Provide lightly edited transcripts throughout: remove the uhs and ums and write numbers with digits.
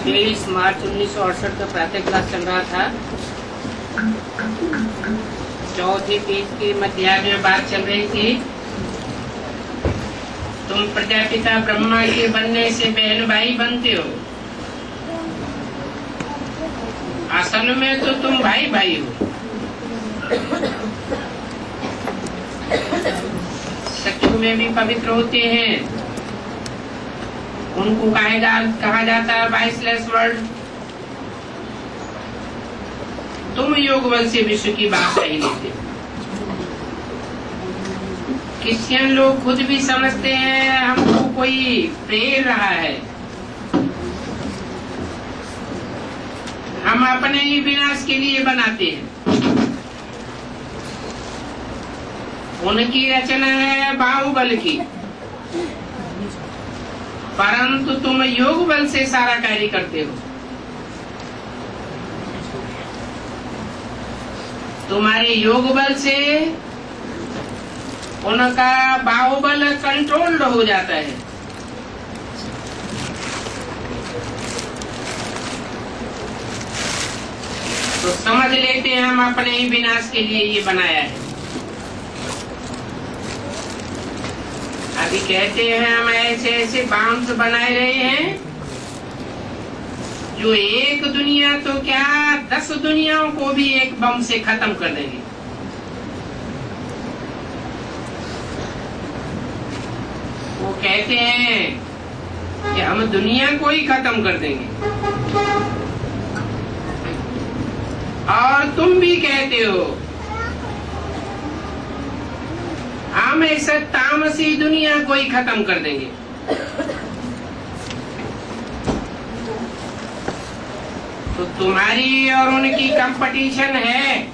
23 मार्च 1968 का प्रातः क्लास चल रहा था। चौथे पेज के मध्याह्न में बात चल रही थी। तुम प्रजापिता ब्रह्मा के बनने से बहन भाई बनते हो, असल में तो तुम भाई भाई हो। सचमुच में भी पवित्र होते हैं, उनको कहा जाता है वाइसलेस वर्ल्ड। तुम योग बल से विश्व की बात नहीं लेते। क्रिश्चियन लोग खुद भी समझते हैं हमको कोई प्रेर रहा है, हम अपने ही विनाश के लिए बनाते हैं। उनकी रचना है बाहुबल की, परंतु तुम योग बल से सारा कार्य करते हो। तुम्हारे योग बल से उनका बाहुबल कंट्रोल्ड हो जाता है। तो समझ लेते हैं हम अपने ही विनाश के लिए ये बनाया है। अभी कहते हैं हम ऐसे ऐसे बाम्स बनाए रहे हैं जो एक दुनिया तो क्या 10 दुनियाओं को भी एक बम से खत्म कर देंगे। वो कहते हैं कि हम दुनिया को ही खत्म कर देंगे, और तुम भी कहते हो हम इस तामसी दुनिया को ही खत्म कर देंगे। तो तुम्हारी और उनकी कंपटीशन है।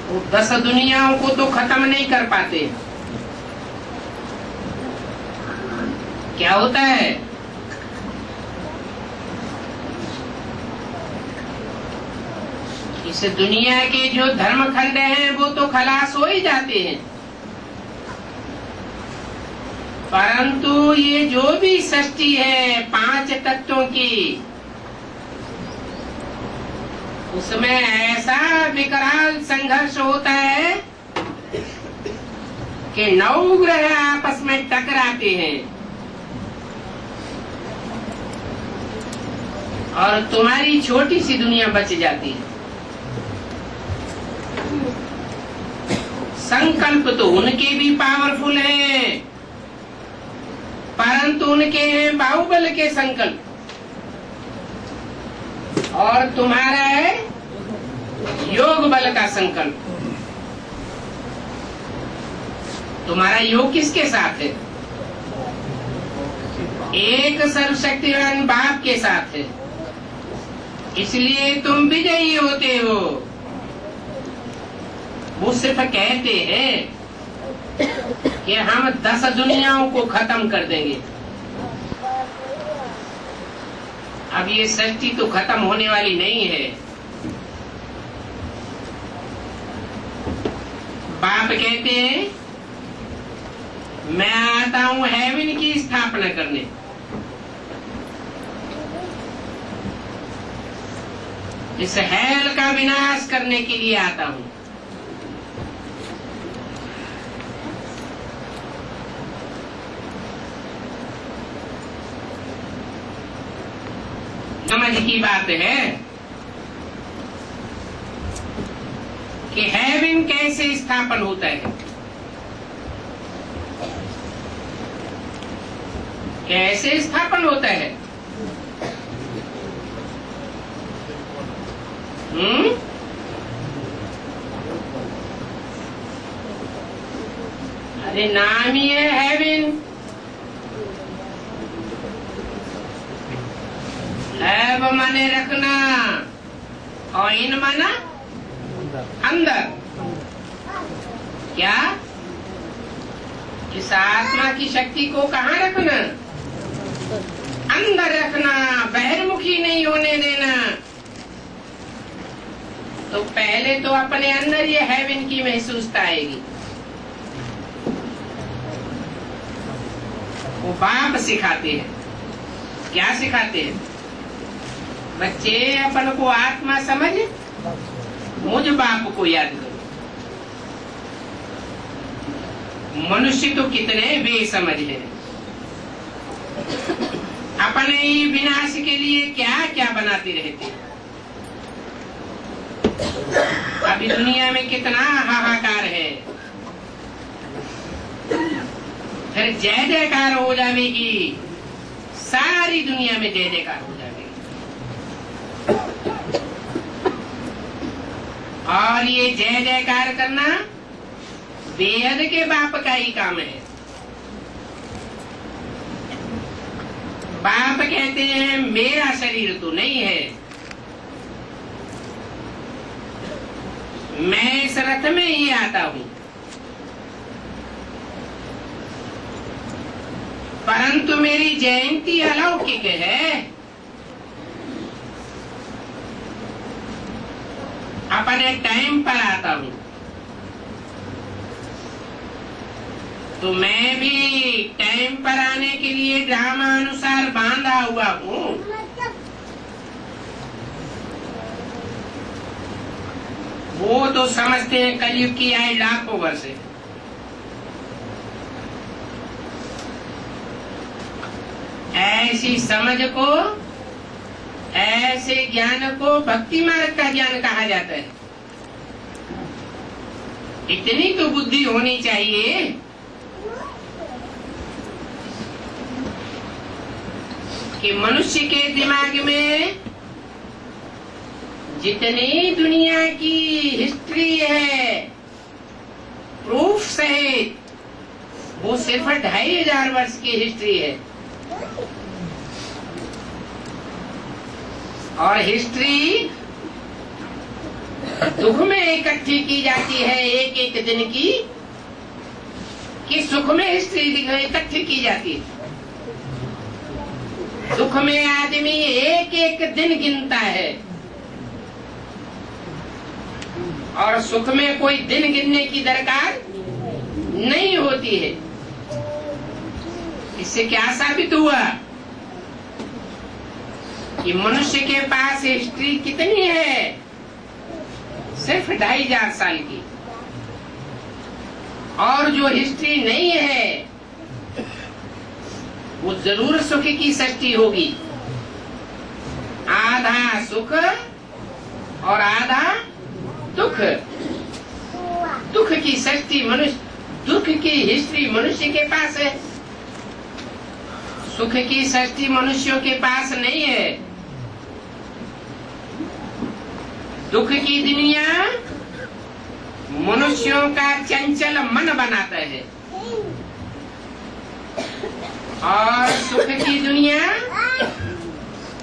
वो 10 दुनियाओं को तो खत्म नहीं कर पाते। क्या होता है, इस दुनिया के जो धर्मखंड हैं वो तो खलास हो ही जाते हैं, परंतु ये जो भी सृष्टि है 5 तत्वों की, उसमें ऐसा विकराल संघर्ष होता है कि 9 ग्रह आपस में टकराते हैं और तुम्हारी छोटी सी दुनिया बच जाती है। संकल्प तो उनके भी पावरफुल हैं, परंतु उनके हैं बाहुबल के संकल्प, और तुम्हारा है योग बल का संकल्प। तुम्हारा योग किसके साथ है? एक सर्वशक्तिवान बाप के साथ है, इसलिए तुम विजयी होते हो। वो सिर्फ कहते हैं कि हम 10 दुनियाओं को खत्म कर देंगे। अब ये सृष्टि तो खत्म होने वाली नहीं है। बाप कहते हैं मैं आता हूं हेवन की स्थापना करने। इस हेल का विनाश करने के लिए आता हूं। समझ की बात है कि हेवन कैसे स्थापन होता है, कैसे स्थापन होता है। अरे नाम ही है हेवन। हैव माने रखना और इन माना अंदर। क्या? इस आत्मा की शक्ति को कहाँ रखना? अंदर रखना, बहिर्मुखी नहीं होने देना। तो पहले तो अपने अंदर ये हेवन की महसूसता आएगी। वो बाप सिखाते हैं। क्या सिखाते हैं? बच्चे अपन को आत्मा समझ, मुझ बाप को याद करो। मनुष्य तो कितने बेसमझ है। अपने ही विनाश के लिए क्या क्या बनाते रहते हैं। अभी दुनिया में कितना हाहाकार है, फिर जय जयकार हो जाएगी, सारी दुनिया में जय जयकार हो जाएगी। और ये जय जयकार करना बेहद के बाप का ही काम है। बाप कहते हैं मेरा शरीर तो नहीं है, मैं इस रथ में ही आता हूं, परंतु मेरी जयंती अलौकिक है। अपने टाइम पर आता हूं, तो मैं भी टाइम पर आने के लिए ड्रामा अनुसार बांधा हुआ हूं। वो तो समझते हैं कलयुग की आए लाखों वर्ष है। ऐसी समझ को, ऐसे ज्ञान को भक्ति मार्ग का ज्ञान कहा जाता है। इतनी तो बुद्धि होनी चाहिए कि मनुष्य के दिमाग में जितनी दुनिया की हिस्ट्री है प्रूफ सहित, वो सिर्फ 2500 वर्ष की हिस्ट्री है। और हिस्ट्री दुख में इकट्ठी की जाती है, एक एक दिन की, कि सुख में हिस्ट्री इकट्ठी की जाती है। दुख में आदमी एक एक दिन गिनता है और सुख में कोई दिन गिनने की दरकार नहीं होती है। इससे क्या साबित हुआ कि मनुष्य के पास हिस्ट्री कितनी है? सिर्फ 2500 साल की। और जो हिस्ट्री नहीं है वो जरूर सुख की सृष्टि होगी। आधा सुख और आधा दुख। दुख की सृष्टि मनुष्य, दुख की हिस्ट्री मनुष्य के पास है, सुख की सृष्टि मनुष्यों के पास नहीं है। दुख की दुनिया मनुष्यों का चंचल मन बनाता है और सुख की दुनिया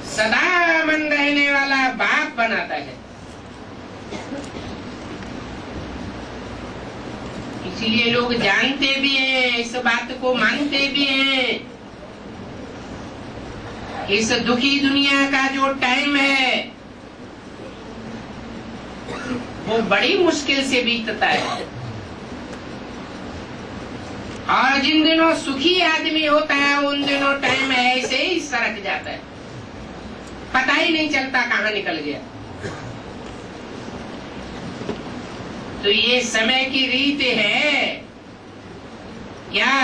सदा मन रहने वाला बाप बनाता है। इसलिए लोग जानते भी हैं, इस बात को मानते भी हैं, इस दुखी दुनिया का जो टाइम है वो बड़ी मुश्किल से बीतता है। और जिन दिनों सुखी आदमी होता है उन दिनों टाइम ऐसे ही सरक जाता है, पता ही नहीं चलता कहाँ निकल गया। तो ये समय की रीत है क्या?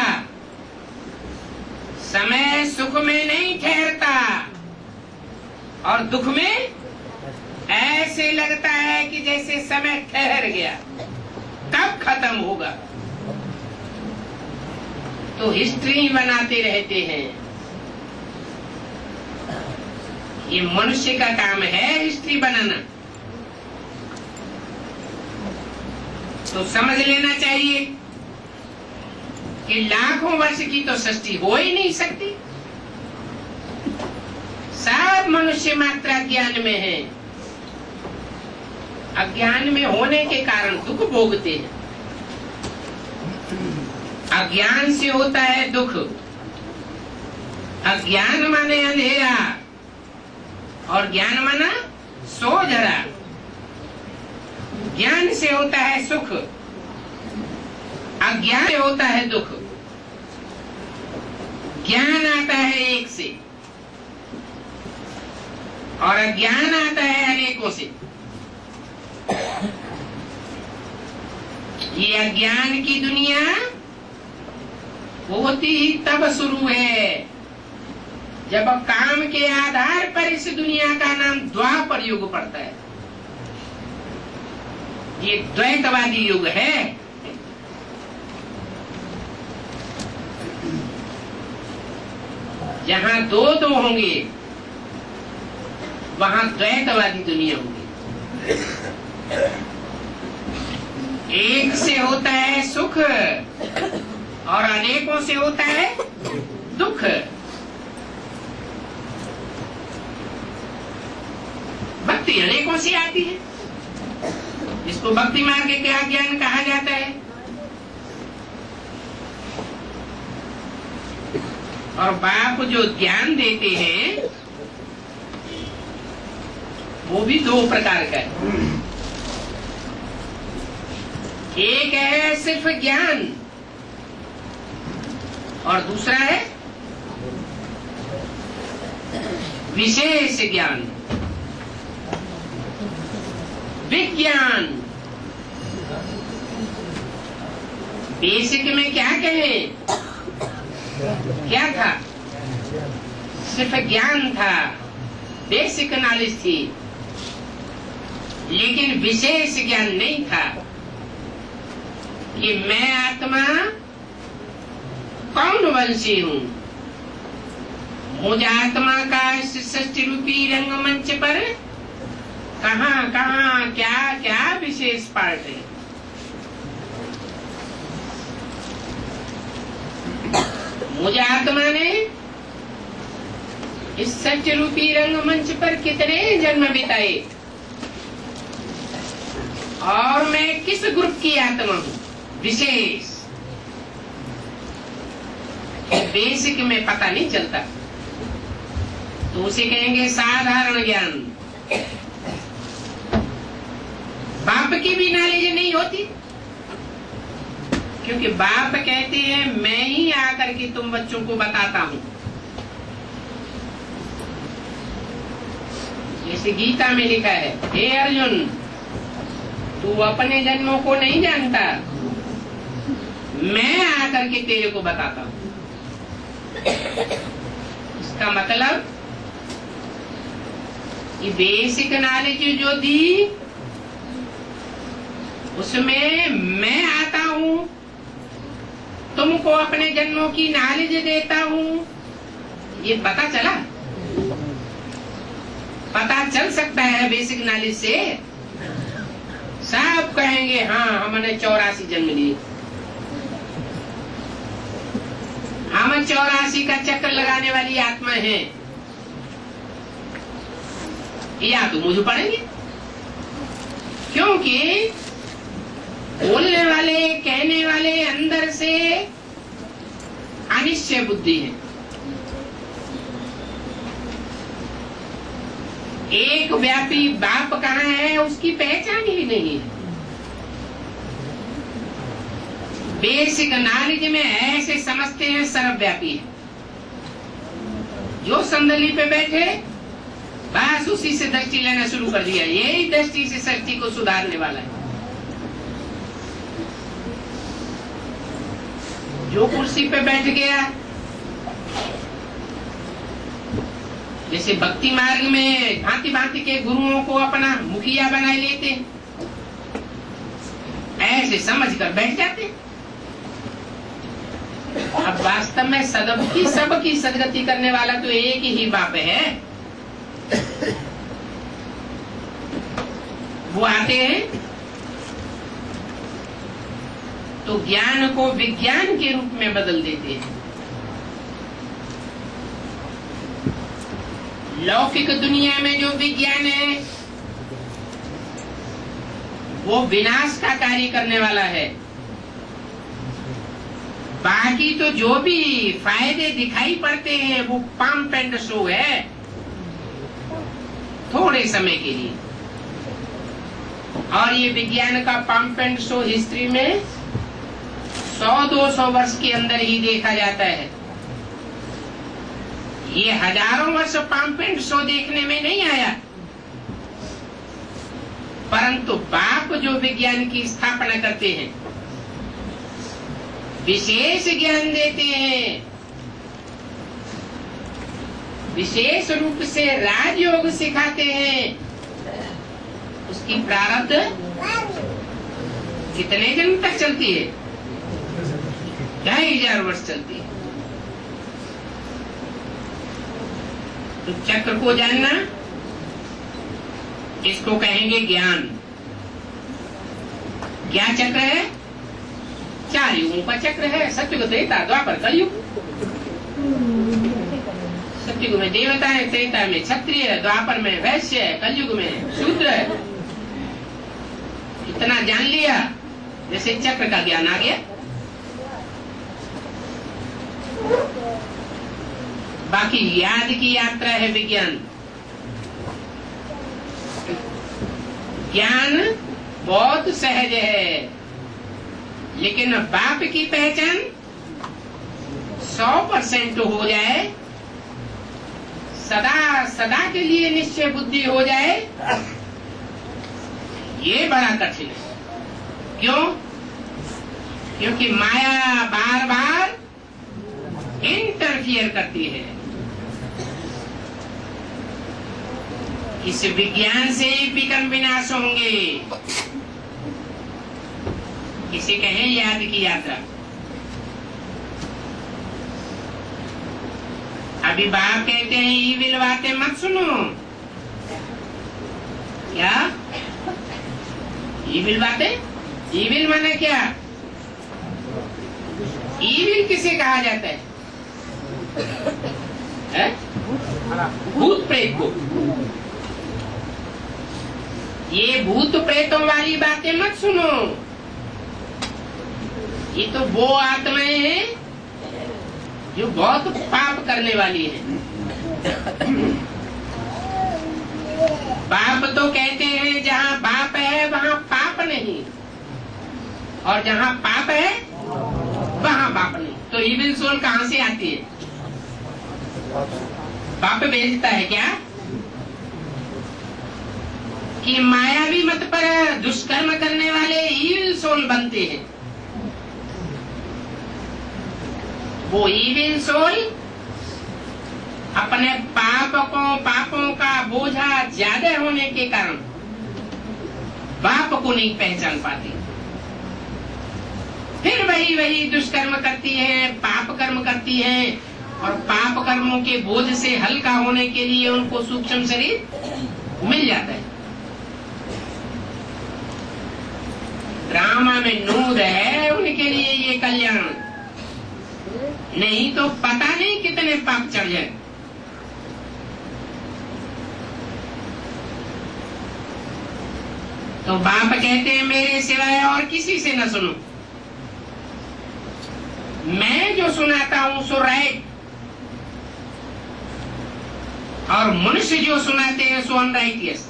समय सुख में नहीं ठहरता और दुख में ऐसे लगता है कि जैसे समय ठहर गया, कब खत्म होगा। तो हिस्ट्री बनाते रहते हैं। ये मनुष्य का काम है हिस्ट्री बनाना। तो समझ लेना चाहिए कि लाखों वर्ष की तो सृष्टि हो ही नहीं सकती। सब मनुष्य मात्रा ज्ञान में है, अज्ञान में होने के कारण दुख भोगते हैं। अज्ञान से होता है दुख। अज्ञान माने अंधेरा और ज्ञान माना सोझरा। ज्ञान से होता है सुख, अज्ञान से होता है दुख। ज्ञान आता है एक से और अज्ञान आता है अनेकों से। ये अज्ञान की दुनिया होती ही तब शुरू है जब काम के आधार पर इस दुनिया का नाम द्वापर युग पड़ता है। ये द्वैतवादी युग है। जहां दो होंगे वहां द्वैतवादी दुनिया होगी। एक से होता है सुख और अनेकों से होता है दुख। भक्ति अनेकों से आती है, इसको भक्ति मार्ग के ज्ञान कहा जाता है। और बाप जो ज्ञान देते हैं वो भी दो प्रकार का है। एक है सिर्फ ज्ञान और दूसरा है विशेष ज्ञान, विज्ञान। बेसिक में क्या कहें, क्या था? सिर्फ ज्ञान था, बेसिक नॉलेज थी, लेकिन विशेष ज्ञान नहीं था कि मैं आत्मा कौन वंशी हूं। मुझे आत्मा का इस सृष्टि रूपी रंगमंच पर कहां क्या क्या विशेष पार्ट है। मुझे आत्मा ने इस सत्य रूपी रंगमंच पर कितने जन्म बिताए और मैं किस ग्रुप की आत्मा हूं, विशेष। बेसिक में पता नहीं चलता तो उसे कहेंगे साधारण ज्ञान। बाप की भी नॉलेज नहीं होती, क्योंकि बाप कहते हैं मैं ही आकर के तुम बच्चों को बताता हूं। जैसे गीता में लिखा है, हे अर्जुन तू अपने जन्मों को नहीं जानता, मैं आकर के तेरे को बताता हूं। इसका मतलब ये बेसिक नॉलेज जो दी उसमें मैं आता हूं, तुमको अपने जन्मों की नॉलेज देता हूं। ये पता चला? पता चल सकता है बेसिक नॉलेज से। सब कहेंगे हाँ हमने 84 जन्म लिए, हम 84 का चक्कर लगाने वाली आत्मा है। या तो मुझे पढ़ेंगे, क्योंकि बोलने वाले कहने वाले अंदर से अनिश्चय बुद्धि है। एक व्यापी बाप कहाँ है उसकी पहचान ही नहीं है। बेसिक नॉलेज में ऐसे समझते हैं सर्वव्यापी है। जो संदली पे बैठे बस उसी से दृष्टि लेना शुरू कर दिया, यही दृष्टि से सृष्टि को सुधारने वाला है। जो कुर्सी पे बैठ गया, जैसे भक्ति मार्ग में भांति भांति के गुरुओं को अपना मुखिया बना लेते, ऐसे समझ कर बैठ जाते। अब वास्तव में सबकी सदगति करने वाला तो एक ही बाप है। वो आते हैं तो ज्ञान को विज्ञान के रूप में बदल देते हैं। लौकिक दुनिया में जो विज्ञान है वो विनाश का कार्य करने वाला है। बाकी तो जो भी फायदे दिखाई पड़ते हैं वो पंप एंड शो है, थोड़े समय के लिए। और ये विज्ञान का पंप एंड शो हिस्ट्री में 100-200 वर्ष के अंदर ही देखा जाता है। ये हजारों वर्ष पाम्पेंट शो देखने में नहीं आया, परंतु बाप जो विज्ञान की स्थापना करते हैं, विशेष ज्ञान देते हैं, विशेष रूप से राजयोग सिखाते हैं, उसकी प्रारब्ध कितने दिन तक चलती है? 2500 वर्ष चलती है। तो चक्र को जानना, इसको कहेंगे ज्ञान। क्या चक्र है? 4 युगों का चक्र है। सतयुग, त्रेता, द्वापर, कलयुग। सतयुग में देवता है, त्रेता में क्षत्रिय, द्वापर में वैश्य, कलयुग में शूद्र है। इतना जान लिया, जैसे चक्र का ज्ञान आ गया। बाकी याद की यात्रा है विज्ञान। ज्ञान बहुत सहज है, लेकिन बाप की पहचान 100% हो जाए, सदा सदा के लिए निश्चय बुद्धि हो जाए, ये बड़ा कठिन है। क्यों? क्योंकि माया बार बार इंटरफियर करती है। इस विज्ञान से ही विकर्म विनाश होंगे। इसे कहें याद की यात्रा। अभी बाप कहते हैं ईविल बातें मत सुनो। क्या ईविल बातें? ईविल माने क्या? ईविल किसे कहा जाता है? भूत प्रेत को। ये भूत प्रेतों वाली बातें मत सुनो। ये तो वो आत्माएं हैं जो बहुत पाप करने वाली हैं। बाप तो कहते हैं जहाँ बाप है वहाँ पाप नहीं, और जहाँ पाप है वहाँ बाप नहीं। तो इविल सोल कहाँ से आती है? बाप भेजता है क्या कि मायावी मत पर दुष्कर्म करने वाले इविल सोल बनते हैं? वो इविल सोल अपने पापों का बोझा ज्यादा होने के कारण बाप को नहीं पहचान पाती, फिर वही दुष्कर्म करती है, पाप कर्म करती है, और पाप कर्मों के बोझ से हल्का होने के लिए उनको सूक्ष्म शरीर मिल जाता है। ड्रामा में नूर है उनके लिए ये कल्याण, नहीं तो पता नहीं कितने पाप चढ़ जाए। तो बाप कहते हैं मेरे सिवाय और किसी से न सुनो, मैं जो सुनाता हूं सो राइट, और मनुष्य जो सुनाते हैं सो अनराइटियस।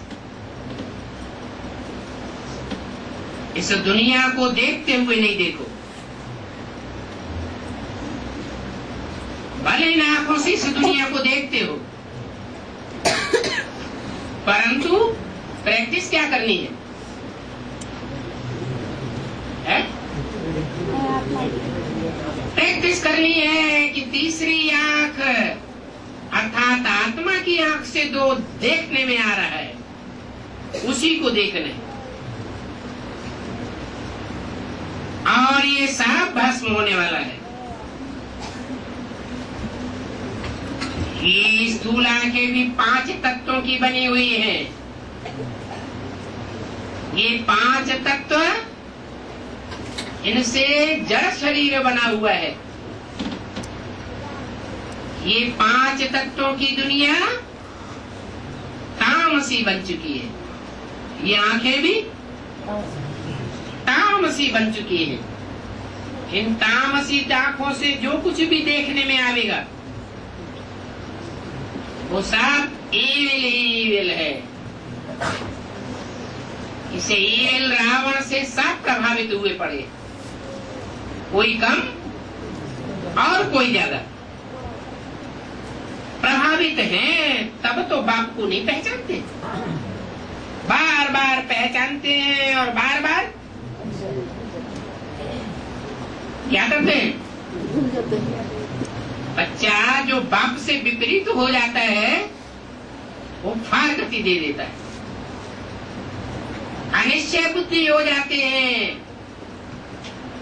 इस दुनिया को देखते हुए नहीं देखो, भले इन आंखों से इस दुनिया को देखते हो, परंतु प्रैक्टिस क्या करनी है? प्रैक्टिस करनी है कि तीसरी आंख अर्थात आत्मा की आंख से जो देखने में आ रहा है उसी को देखना है, और ये सब भस्म होने वाला है। ये स्थूल आंखें भी 5 तत्वों की बनी हुई हैं। ये 5 तत्व, इनसे जड़ शरीर बना हुआ है। ये 5 तत्वों की दुनिया तामसी बन चुकी है। ये आंखें भी तामसी बन चुकी है। इन तामसी आंखों से जो कुछ भी देखने में आवेगा वो सब ईविल है। इसे ईविल रावण से सब प्रभावित हुए पड़े, कोई कम और कोई ज्यादा। प्रभावित हैं तब तो बाप को नहीं पहचानते, बार बार पहचानते हैं और बार बार क्या करते हैं? बच्चा जो बाप से विपरीत हो जाता है वो फार गति दे देता है, अनिश्चय बुद्धि हो जाते हैं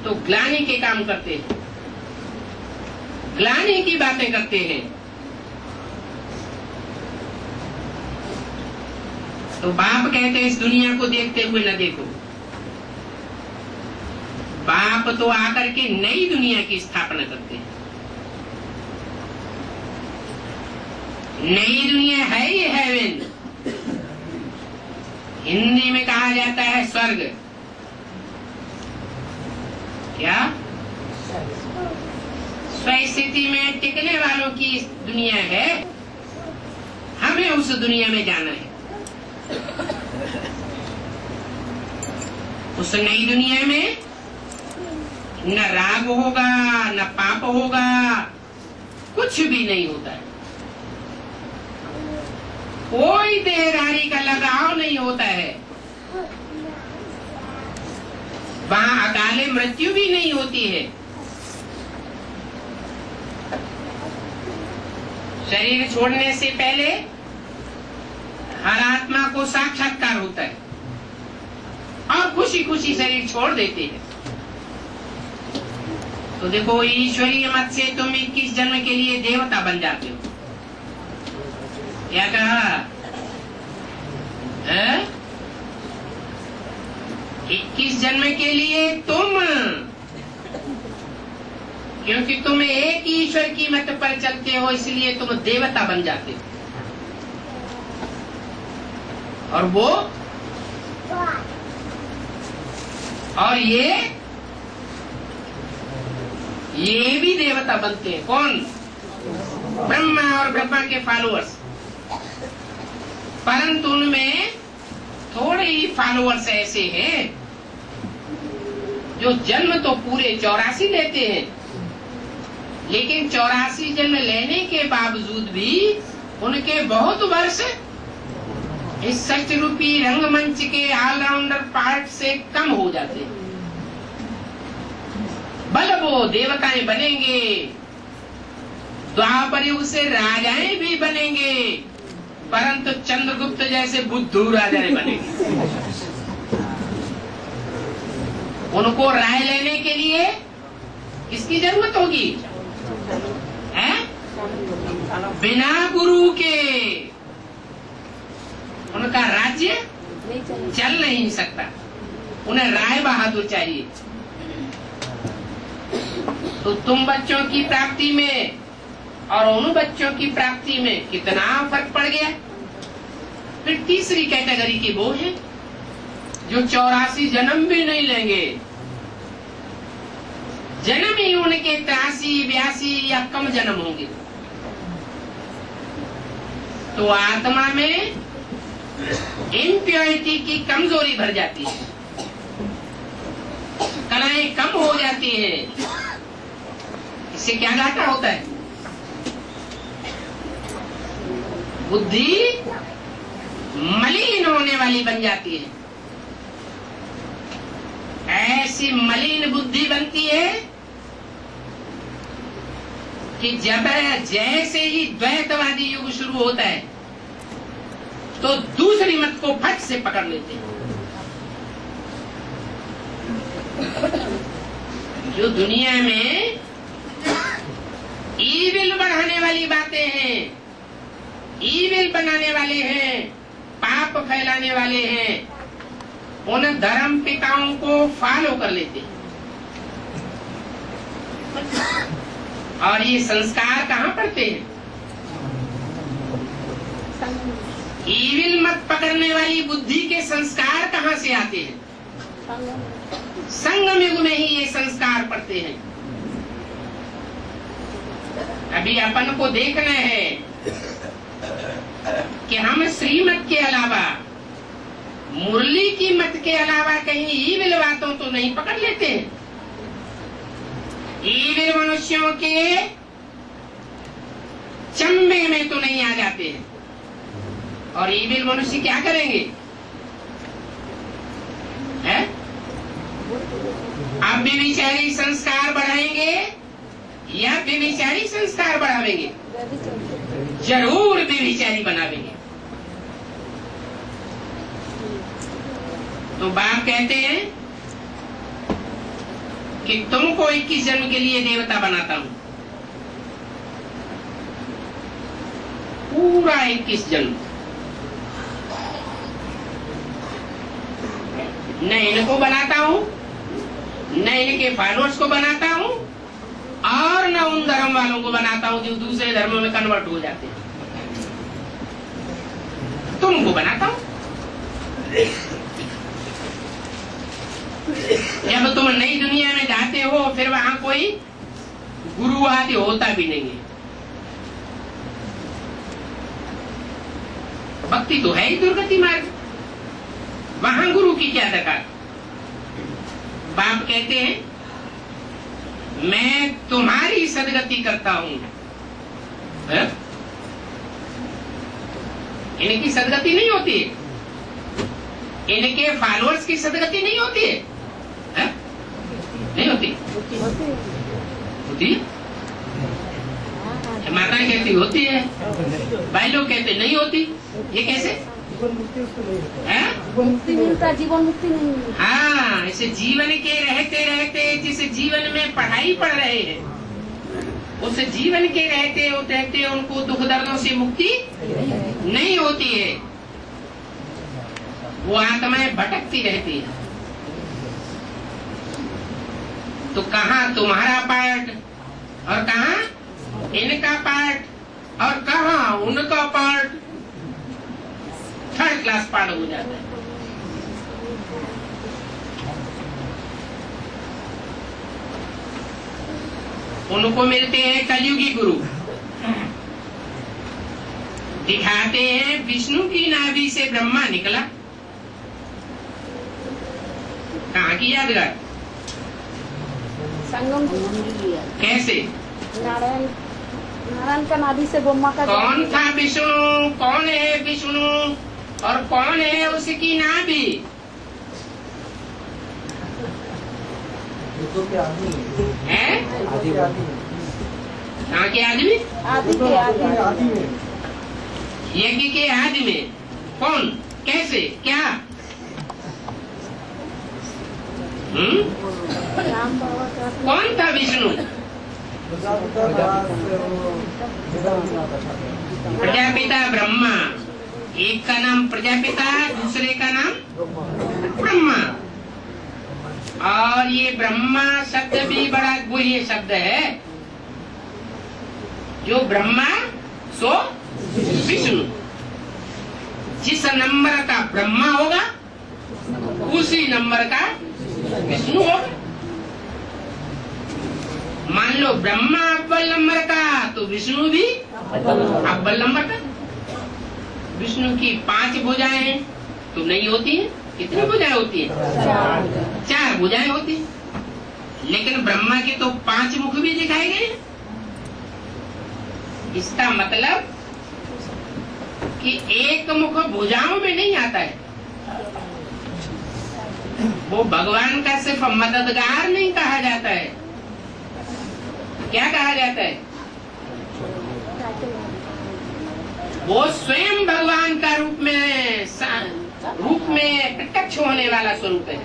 तो ग्लानि के काम करते हैं, ग्लानि की बातें करते हैं। तो बाप कहते हैं इस दुनिया को देखते हुए न देखो। बाप तो आकर के नई दुनिया की स्थापना करते हैं। नई दुनिया है ही हेवन, हिंदी में कहा जाता है स्वर्ग। क्या स्वस्थिति में टिकने वालों की दुनिया है, हमें उस दुनिया में जाना है। उस नई दुनिया में न राग होगा न पाप होगा, कुछ भी नहीं होता है, कोई देहधारी का लगाव नहीं होता है, वहां अकाले मृत्यु भी नहीं होती है। शरीर छोड़ने से पहले हर आत्मा को साक्षात्कार होता है और खुशी खुशी शरीर छोड़ देते हैं। तो देखो ईश्वरीय मत से तुम 21 जन्म के लिए देवता बन जाते हो। क्या कहा? 21 जन्म के लिए तुम, क्योंकि तुम एक ईश्वर की मत पर चलते हो इसलिए तुम देवता बन जाते हो। और वो और ये भी देवता बनते हैं। कौन? ब्रह्मा और ब्रह्मा के फॉलोअर्स। परंतु उनमें थोड़े ही फॉलोअर्स ऐसे हैं जो जन्म तो पूरे 84 लेते हैं, लेकिन 84 जन्म लेने के बावजूद भी उनके बहुत वर्ष इस सच रूपी रंगमंच के ऑलराउंडर पार्ट से कम हो जाते हैं। बल वो देवताएं बनेंगे, द्वापर युग से राजाएं भी बनेंगे, परंतु चंद्रगुप्त जैसे बुद्धू राजाएं बनेंगे। उनको राय लेने के लिए किसकी जरूरत होगी? है? बिना गुरु के उनका राज्य चल नहीं सकता, उन्हें राय बहादुर चाहिए। तो तुम बच्चों की प्राप्ति में और उन बच्चों की प्राप्ति में कितना फर्क पड़ गया। फिर तीसरी कैटेगरी की वो है जो 84 जन्म भी नहीं लेंगे, जन्म ही उनके 83, 82 या कम जन्म होंगे। तो आत्मा में इम्प्योरिटी की कमजोरी भर जाती है, कलाएं कम हो जाती है। इससे क्या घाटा होता है? बुद्धि मलिन होने वाली बन जाती है। ऐसी मलिन बुद्धि बनती है कि जब जैसे ही द्वैतवादी युग शुरू होता है तो दूसरी मत को फट से पकड़ लेते हैं। जो दुनिया में ईविल बढ़ाने वाली बातें हैं, ईविल बनाने वाले हैं, पाप फैलाने वाले हैं, उन धर्म पिताओं को फॉलो कर लेते हैं। और ये संस्कार कहाँ पड़ते हैं? ईविल मत पकड़ने वाली बुद्धि के संस्कार कहाँ से आते हैं? संगम युग में ही ये संस्कार पड़ते हैं। अभी अपन को देखना है कि हम श्रीमत के अलावा, मुरली की मत के अलावा कहीं ईविल बातों तो नहीं पकड़ लेते हैं। ईविल मनुष्यों के चंबे में तो नहीं आ बढ़ाते हैं। और ईविल मनुष्य क्या करेंगे? है? आप व्यभिचारी संस्कार बढ़ाएंगे या व्यभिचारी संस्कार बढ़ावेंगे? जरूर व्यभिचारी बनावेंगे। तो बाप कहते हैं कि तुमको 21 जन्म के लिए देवता बनाता हूं, पूरा 21 जन्म। न इनको बनाता हूं, न इनके फॉलोअर्स को बनाता हूं, और न उन धर्म वालों को बनाता हूं जो दूसरे धर्मों में कन्वर्ट हो जाते हैं। तुमको बनाता हूं। जब तुम नई दुनिया में जाते हो फिर वहां कोई गुरु आदि होता भी नहीं है। भक्ति तो है ही दुर्गति मार्ग, वहां गुरु की क्या दरकार। बाप कहते हैं मैं तुम्हारी सदगति करता हूं। इनकी सदगति नहीं होती है, इनके फॉलोअर्स की सदगति नहीं होती है, नहीं होती। होती है? माता कहती होती है, भाई लोग कहते नहीं होती। ये कैसे? मुक्ति मिलता, जीवन मुक्ति नहीं मिलती। हाँ, ऐसे जीवन के रहते रहते जिस जीवन में पढ़ाई पढ़ रहे हैं, उस जीवन के रहते उनको दुख दर्दों से मुक्ति नहीं होती है। वो आत्माएं भटकती रहती है। तो कहाँ तुम्हारा पार्ट और कहाँ इनका पार्ट और कहाँ उनका पार्ट? थर्ड क्लास पार्ट हो जाता है। उनको मिलते हैं कलयुगी गुरु, दिखाते हैं विष्णु की नाभि से ब्रह्मा निकला। कहाँ की यादगार? संगम कैसे? नारायण का नाभि से ब्रह्मा का। कौन था विष्णु? कौन है विष्णु और कौन है उसकी नाभि? है? कहाँ के आदमी? आदि के आदि। यज्ञ के आदि में कौन? कैसे? क्या? कौन था विष्णु? प्रजापिता ब्रह्मा। एक का नाम प्रजापिता, दूसरे का नाम ब्रह्मा। और ये ब्रह्मा शब्द भी बड़ा गुह्य शब्द है। जो ब्रह्मा सो विष्णु। जिस नंबर का ब्रह्मा होगा उसी नंबर का विष्णु होगा। मान लो ब्रह्मा अव्वल नंबर का तो विष्णु भी अव्वल नंबर का। विष्णु की 5 भुजाएं तो नहीं होती है। कितनी भुजाएं होती है? 4 भुजाएं होती है। लेकिन ब्रह्मा के तो 5 मुख भी दिखाए गए। इसका मतलब कि एक मुख भुजाओं में नहीं आता है। वो भगवान का सिर्फ मददगार नहीं कहा जाता है। क्या कहा जाता है? वो स्वयं भगवान का रूप में प्रत्यक्ष होने वाला स्वरूप है।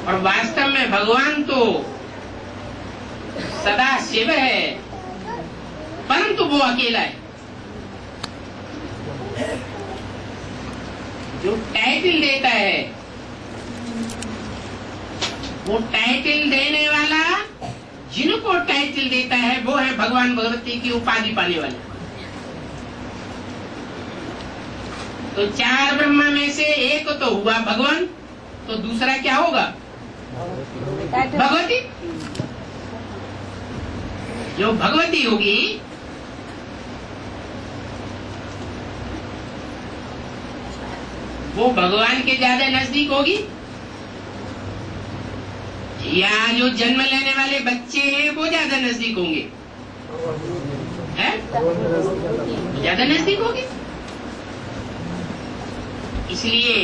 और वास्तव में भगवान तो सदा शिव है, परंतु वो अकेला है। जो टाइटल देता है, वो टाइटल देने वाला, जिनको टाइटल देता है वो है भगवान भगवती की उपाधि पाने वाले। तो 4 ब्रह्मा में से एक तो हुआ भगवान, तो दूसरा क्या होगा? भगवती। जो भगवती होगी वो भगवान के ज्यादा नजदीक होगी, या जो जन्म लेने वाले बच्चे हैं वो ज्यादा नजदीक होंगे? है, ज्यादा नजदीक होगी। इसलिए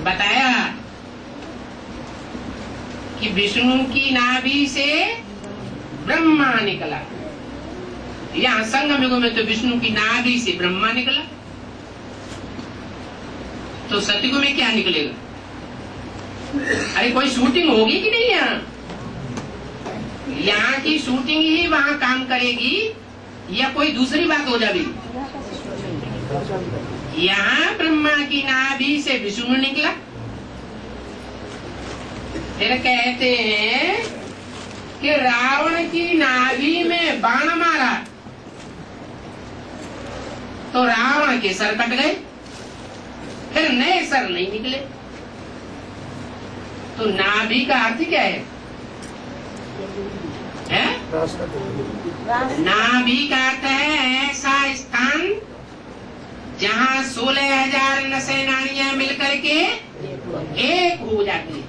बताया कि विष्णु की नाभि से ब्रह्मा निकला। यहाँ संगम युग में तो विष्णु की नाभि से ब्रह्मा निकला, तो सतयुग में क्या निकलेगा? अरे कोई शूटिंग होगी कि नहीं? यहाँ की शूटिंग ही वहाँ काम करेगी या कोई दूसरी बात हो जाएगी? यहाँ ब्रह्मा की नाभि से विष्णु निकला। फिर कहते हैं कि रावण की नाभि में बाण मारा तो रावण के सर कट गए, फिर नए सर नहीं निकले। तो नाभि का अर्थ क्या है? नाभि का अर्थ है ऐसा स्थान जहाँ 16,000 नसेनानियां मिलकर के एक हो जाती है।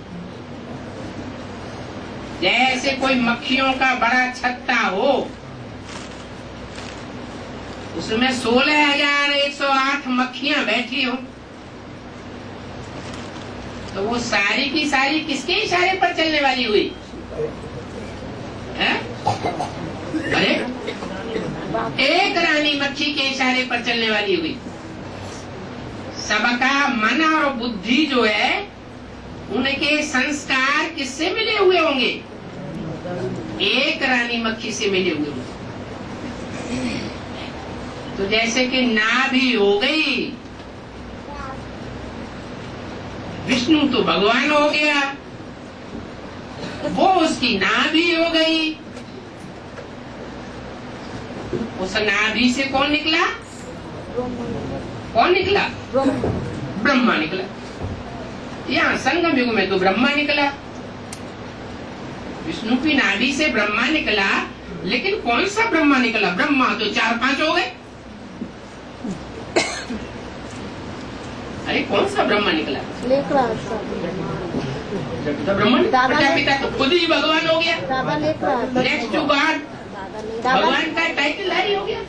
जैसे कोई मक्खियों का बड़ा छत्ता हो, उसमें 16,108 मक्खियां बैठी हो, तो वो सारी की सारी किसके इशारे पर चलने वाली हुई है? अरे एक रानी मक्खी के इशारे पर चलने वाली हुई। सबका मन और बुद्धि जो है उनके संस्कार किससे मिले हुए होंगे? एक रानी मक्खी से मिले हुए होंगे। तो जैसे कि नाभि हो गई, विष्णु तो भगवान हो गया, वो उसकी नाभि हो गई। उस नाभि से कौन निकला? कौन निकला? ब्रह्मा निकला। यहाँ संगम युग में तो ब्रह्मा निकला, विष्णु की नाभि से ब्रह्मा निकला। लेकिन कौन सा ब्रह्मा निकला? ब्रह्मा तो 4-5 हो गए। अरे कौन सा ब्रह्मा निकला? ब्रह्मा पिता तो खुद ही भगवान हो गया। नेक्स्ट टू गॉड भगवान का टाइटल धारी हो गया।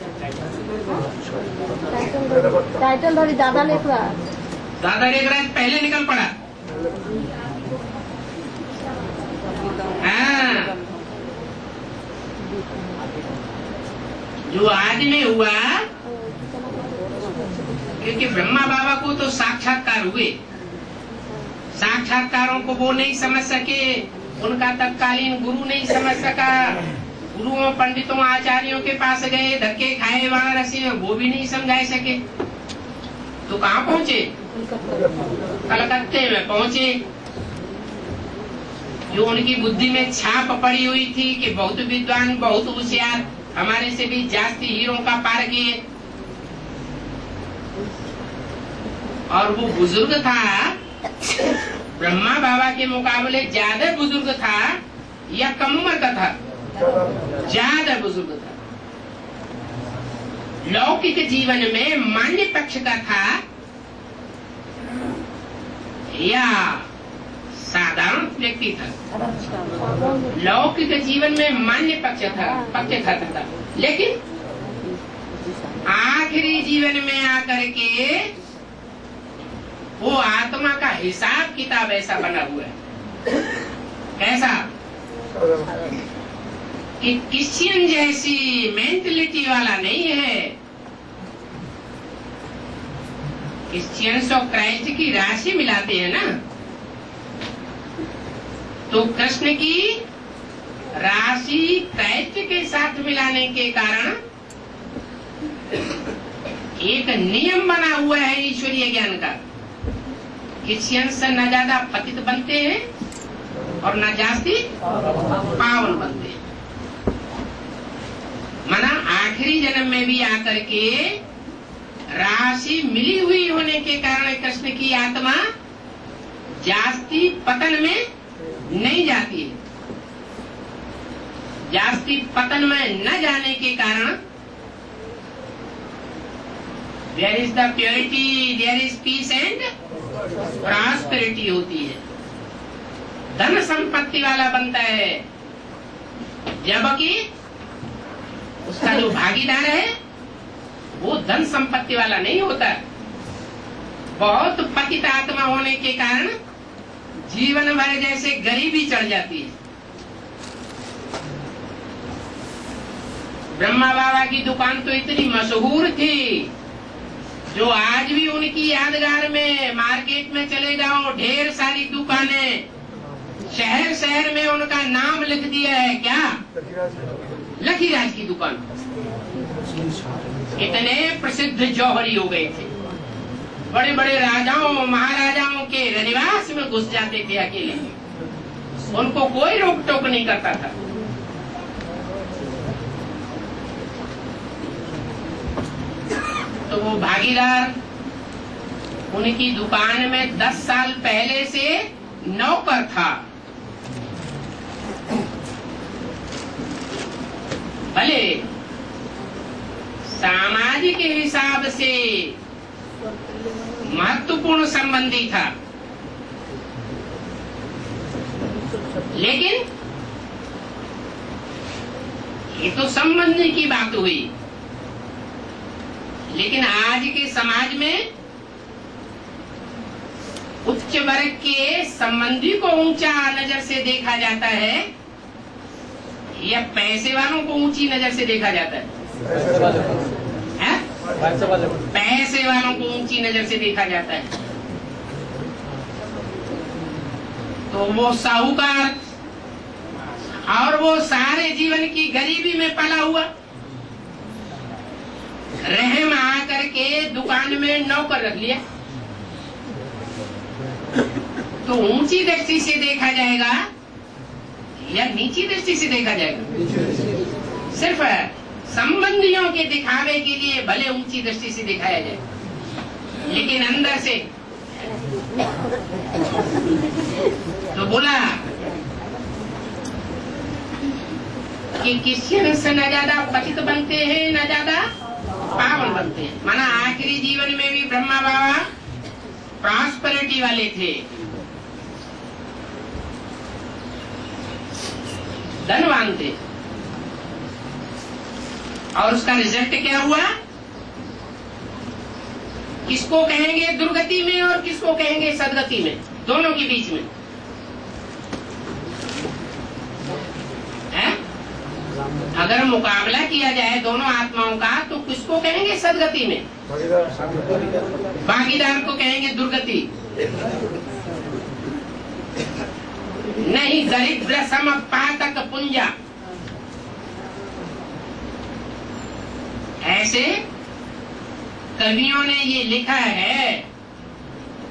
टाइटल धारी दादा लेख रहा। दादा लेख रहा पहले निकल पड़ा। हाँ, जो आज में हुआ, क्योंकि ब्रह्मा बाबा को तो साक्षात्कार हुए, साक्षात्कारों को वो नहीं समझ सके, उनका तत्कालीन गुरु नहीं समझ सका। गुरुओं पंडितों आचार्यों के पास गए, धक्के खाए वाराणसी में, वो भी नहीं समझा सके। तो कहाँ पहुँचे? कलकत्ते में पहुँचे। जो उनकी बुद्धि में छाप पड़ी हुई थी कि बहुत विद्वान, बहुत होशियार, हमारे से भी जास्ती हीरों का पार किए। और वो बुजुर्ग था, ब्रह्मा बाबा के मुकाबले ज्यादा बुजुर्ग था या कम उम्र का था? ज्यादा बुजुर्ग था। लौकिक जीवन में मान्य पक्ष का था या साधारण व्यक्ति था? लौकिक जीवन में मान्य पक्ष था, लेकिन आखिरी जीवन में आकर के वो आत्मा का हिसाब किताब ऐसा बना हुआ है। कैसा? कि क्रिश्चियन जैसी मेंटलिटी वाला नहीं है। क्रिश्चियंस और क्राइस्ट की राशि मिलाते हैं ना, तो कृष्ण की राशि क्राइस्ट के साथ मिलाने के कारण एक नियम बना हुआ है ईश्वरीय ज्ञान का। क्रिश्चियंस न ज्यादा पतित बनते हैं और न जास्ती पावन बनते हैं। माना आखिरी जन्म में भी आकर के राशि मिली हुई होने के कारण कृष्ण की आत्मा जास्ती पतन में नहीं जाती है। जास्ती पतन में न जाने के कारण there is the purity, there is peace and prosperity होती है। धन संपत्ति वाला बनता है, जबकि उसका जो भागीदार है वो धन संपत्ति वाला नहीं होता। बहुत पतित आत्मा होने के कारण जीवन भर जैसे गरीबी चढ़ जाती है। ब्रह्मा बाबा की दुकान तो इतनी मशहूर थी जो आज भी उनकी यादगार में मार्केट में चले जाओ ढेर सारी दुकानें, शहर शहर में उनका नाम लिख दिया है। क्या? लखीराज की दुकान। इतने प्रसिद्ध जौहरी हो गए थे, बड़े बड़े राजाओं महाराजाओं के रनिवास में घुस जाते थे अकेले, उनको कोई रोक टोक नहीं करता था। तो वो भागीदार उनकी दुकान में 10 साल पहले से नौकर था। भले सामाजिक हिसाब से महत्वपूर्ण संबंधी था, लेकिन ये तो संबंध की बात हुई। लेकिन आज के समाज में उच्च वर्ग के संबंधी को ऊंचा नजर से देखा जाता है या पैसे वालों को ऊंची नजर से देखा जाता है? पैसे वालों को ऊंची नजर से देखा जाता है। तो वो साहूकार और वो सारे जीवन की गरीबी में पला हुआ, रहम आकर के दुकान में नौकर रख लिया, तो ऊंची दृष्टि से देखा जाएगा या नीची दृष्टि से देखा जाएगा? सिर्फ संबंधियों के दिखावे के लिए भले ऊंची दृष्टि से दिखाया जाए, लेकिन अंदर से तो बोला कि क्रिश्चियन से न ज्यादा पतित बनते हैं न ज्यादा पावन बनते हैं। माना आखिरी जीवन में भी ब्रह्मा बाबा प्रॉस्पेरिटी वाले थे, धनवान थे, और उसका रिजल्ट क्या हुआ? किसको कहेंगे दुर्गति में और किसको कहेंगे सदगति में, दोनों के बीच में है? अगर मुकाबला किया जाए दोनों आत्माओं का तो किसको कहेंगे सदगति में? भागीदार को कहेंगे दुर्गति। नहीं, दरिद्र सम पातक पुंजा। ऐसे कवियों ने ये लिखा है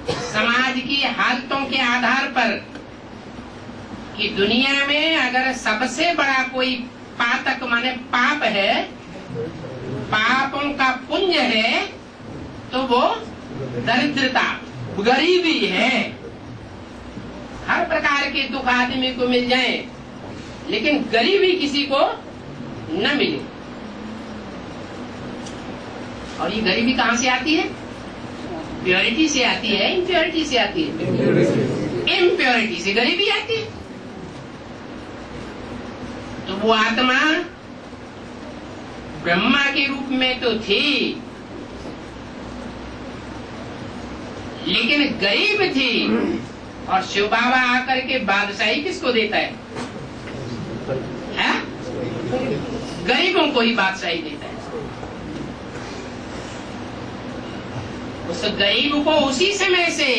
समाज की हालतों के आधार पर कि दुनिया में अगर सबसे बड़ा कोई पातक माने पाप है, पापों का पुंज है, तो वो दरिद्रता गरीबी है। हर प्रकार के दुख आदमी को मिल जाए लेकिन गरीबी किसी को न मिले। और ये गरीबी कहाँ से आती है? प्योरिटी से आती है, इम्प्योरिटी से आती है? इम्प्योरिटी से गरीबी आती है। तो वो आत्मा ब्रह्मा के रूप में तो थी लेकिन गरीब थी, और शिव बाबा आकर के बादशाही किसको देता है? गरीबों को ही बादशाही देता है। उस गरीब को उसी समय से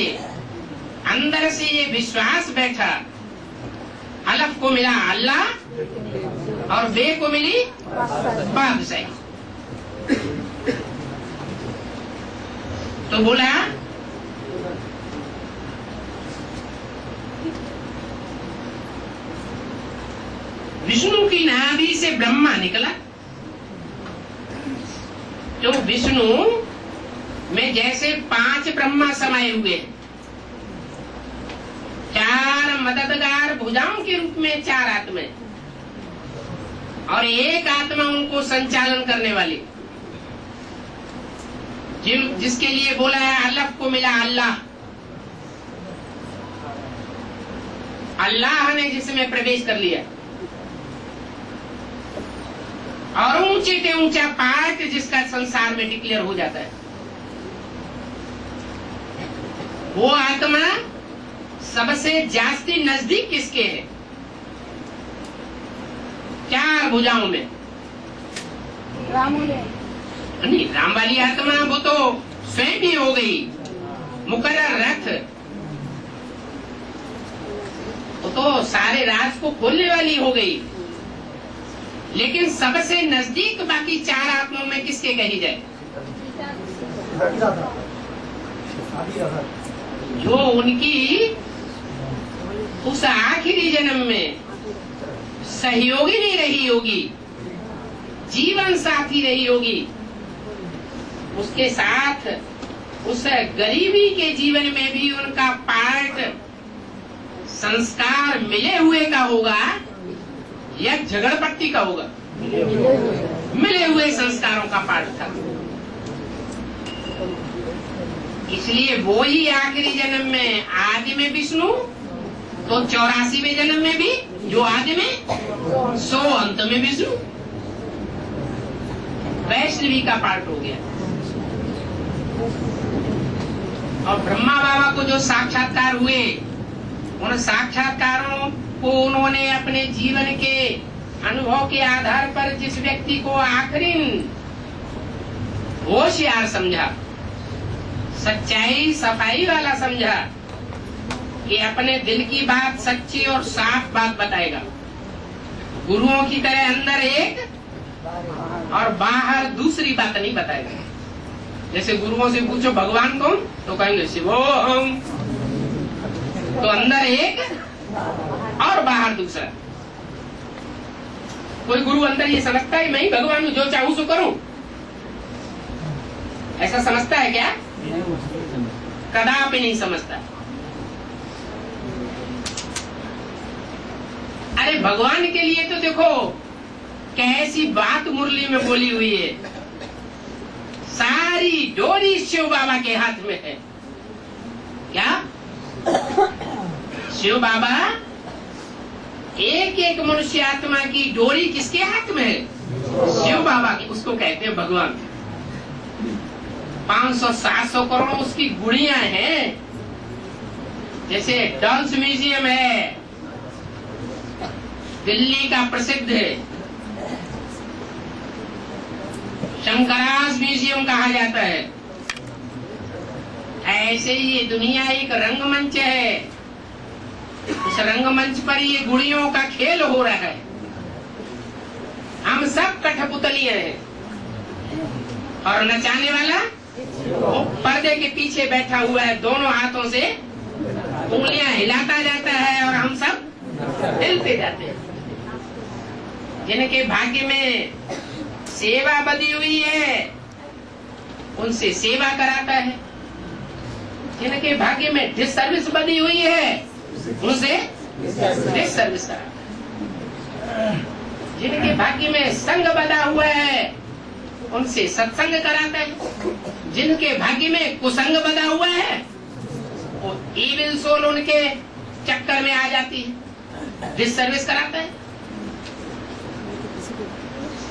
अंदर से ये विश्वास बैठा, अलफ को मिला अल्लाह और बे को मिली बादशाही। तो बोला विष्णु की नाभि से ब्रह्मा निकला। तो विष्णु में जैसे 5 ब्रह्मा समाये हुए, 4 मददगार भुजाओं के रूप में 4 आत्मा और एक आत्मा उनको संचालन करने वाली, जिसके लिए बोला है अलफ को मिला अल्लाह। अल्लाह ने जिसमें प्रवेश कर लिया। और ऊंचे से ऊंचा पार्ट जिसका संसार में डिक्लेयर हो जाता है, वो आत्मा सबसे जास्ती नजदीक किसके है? 4 भुजाओं में। राम नहीं, राम वाली आत्मा वो तो स्वयं ही हो गई, मुकर्रर रथ, वो तो सारे राज को खोलने वाली हो गई। लेकिन सबसे नजदीक बाकी 4 आत्माओं में किसके कही जाए? जो उनकी उस आखिरी जन्म में सहयोगी नहीं रही होगी, जीवन साथी रही होगी, उसके साथ उस गरीबी के जीवन में भी उनका पार्ट संस्कार मिले हुए का होगा या झगड़पट्टी का होगा? मिले हुए संस्कारों का पार्ट था। इसलिए वो ही आखिरी जन्म में आदि में विष्णु, तो 84वें जन्म में भी जो आदि में, सो अंत में विष्णु, वैष्णवी का पार्ट हो गया। और ब्रह्मा बाबा को जो साक्षात्कार हुए, उन साक्षात्कारों को उन्होंने अपने जीवन के अनुभव के आधार पर जिस व्यक्ति को आखिरी होशियार समझा, सच्चाई सफाई वाला समझा, ये अपने दिल की बात सच्ची और साफ बात बताएगा। गुरुओं की तरह अंदर एक और बाहर दूसरी बात नहीं बताएगा। जैसे गुरुओं से पूछो भगवान कौन, तो कहेंगे शिवोहम, तो अंदर एक और बाहर दूसरा। कोई गुरु अंदर ये समझता है मैं ही भगवान हूं, जो चाहूं सो करूं, ऐसा समझता है क्या? कदापि नहीं समझता। अरे भगवान के लिए तो देखो कैसी बात मुरली में बोली हुई है, सारी डोरी शिव बाबा के हाथ में है। क्या शिव बाबा एक एक मनुष्य आत्मा की डोरी किसके हाथ में है? शिव बाबा की। उसको कहते हैं भगवान। 500-700 करोड़ उसकी गुड़ियां हैं। जैसे डॉल्स म्यूजियम है, दिल्ली का प्रसिद्ध है, शंकराज म्यूजियम कहा जाता है। ऐसे ही ये दुनिया एक रंगमंच है, उस रंगमंच पर ये गुड़ियों का खेल हो रहा है। हम सब कठपुतलियां हैं और नचाने वाला वो पर्दे के पीछे बैठा हुआ है, दोनों हाथों से उंगलियां हिलाता जाता है और हम सब हिलते जाते हैं। जिनके भाग्य में सेवा बधी हुई है उनसे सेवा कराता है, जिनके भाग्य में डिसर्विस बधी हुई है उनसे डिसर्विस कराता है, जिनके भाग्य में संग बधा हुआ है उनसे सत्संग कराता है, जिनके भाग्य में कुसंग बधा हुआ है वो इविल सोल उनके चक्कर में आ जाती है, डिसर्विस कराता है।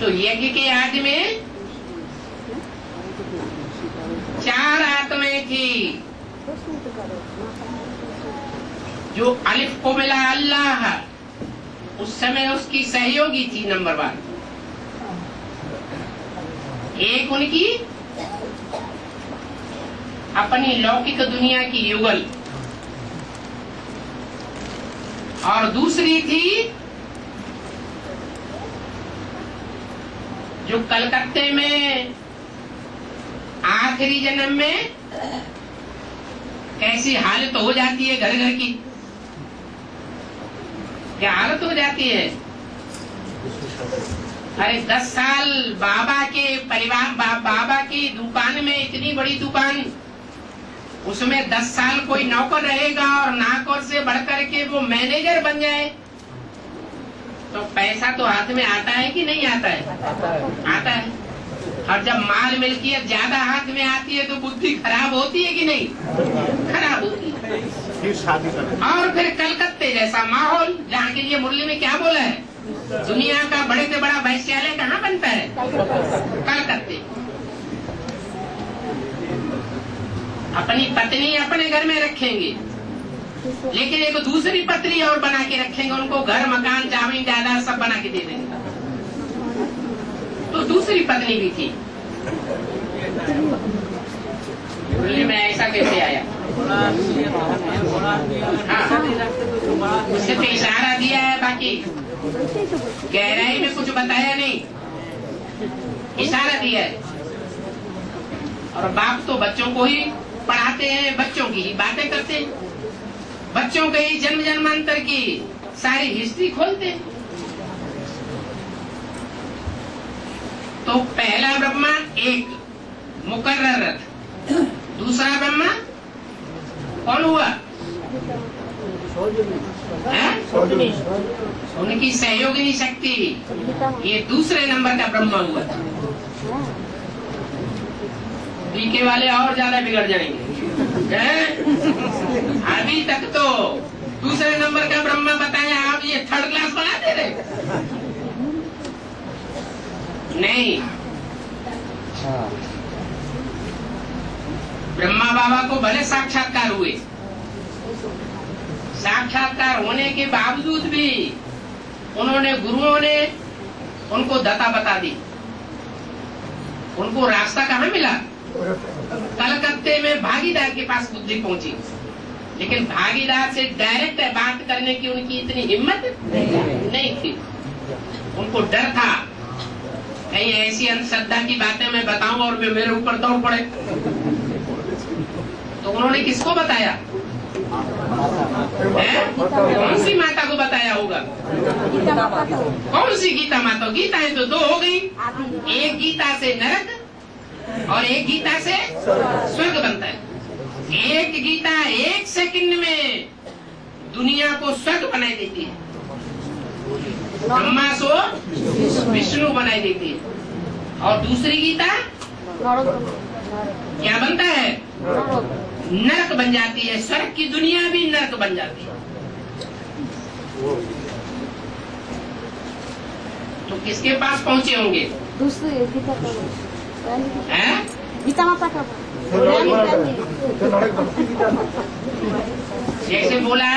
तो यज्ञ के आदि में 4 आत्माएं थी। जो अलिफ को मिला अल्लाह, उस समय उसकी सहयोगी थी नंबर 1। एक उनकी अपनी लौकिक दुनिया की युगल, और दूसरी थी जो कलकत्ते में आखिरी जन्म में कैसी हालत हो जाती है, घर घर की क्या हालत हो जाती है। अरे 10 साल बाबा के परिवार, बाबा की दुकान में, इतनी बड़ी दुकान, उसमें 10 साल कोई नौकर रहेगा और नौकर से बढ़कर के वो मैनेजर बन जाए तो पैसा तो हाथ में आता है कि नहीं आता है? आता है। और जब माल मिल्कियत ज्यादा हाथ में आती है तो बुद्धि खराब होती है कि नहीं? खराब होती है। और फिर कलकत्ते जैसा माहौल, जहाँ के लिए मुरली में क्या बोला है, दुनिया का बड़े से बड़ा वैश्यालय कहाँ बनता है? कलकत्ते। अपनी पत्नी अपने घर में रखेंगे, लेकिन एक दूसरी पत्नी और बना के रखेंगे, उनको घर मकान जमीन जायदाद सब बना के दे देंगे। तो दूसरी पत्नी भी थी। बोले मैं ऐसा कैसे आया? हाँ, उसने तो इशारा दिया है, बाकी गहराई में कुछ बताया नहीं, इशारा दिया है। और बाप तो बच्चों को ही पढ़ाते हैं, बच्चों की ही बातें करते हैं, बच्चों के ही जन्म जन्मांतर की सारी हिस्ट्री खोलते हैं। तो पहला ब्रह्मा एक मुकर्रर रथ, दूसरा ब्रह्मा कौन हुआ? उनकी सहयोगिनी शक्ति, ये दूसरे नंबर का ब्रह्मा हुआ था। बीके वाले और ज्यादा बिगड़ जाएंगे। अभी तक तो दूसरे नंबर का ब्रह्मा बताया, आप ये थर्ड क्लास बना दे रहे? नहीं, ब्रह्मा बाबा को भले साक्षात्कार हुए, साक्षात्कार होने के बावजूद भी उन्होंने, गुरुओं ने उनको दता बता दी। उनको रास्ता कहाँ मिला? कलकत्ते में भागीदार के पास बुद्धि पहुंची, लेकिन भागीदार से डायरेक्ट बात करने की उनकी इतनी हिम्मत नहीं थी। उनको डर था कहीं ऐसी अंधश्रद्धा की बातें मैं बताऊं और वे मेरे ऊपर दौड़ पड़े। तो उन्होंने किसको बताया? कौन सी माता को बताया होगा? कौन सी गीता माता? गीताएं तो दो हो गई, एक गीता से नरक और एक गीता से स्वर्ग बनता है। एक गीता 1 सेकंड में दुनिया को स्वर्ग बनाई देती है, ब्रह्मा सो विष्णु बनाई देती है। और दूसरी गीता क्या बनता है? नरक बन जाती है। स्वर्ग की दुनिया भी नरक बन जाती है। तो किसके पास पहुंचे होंगे? दूसरी गीता माता का जैसे बोला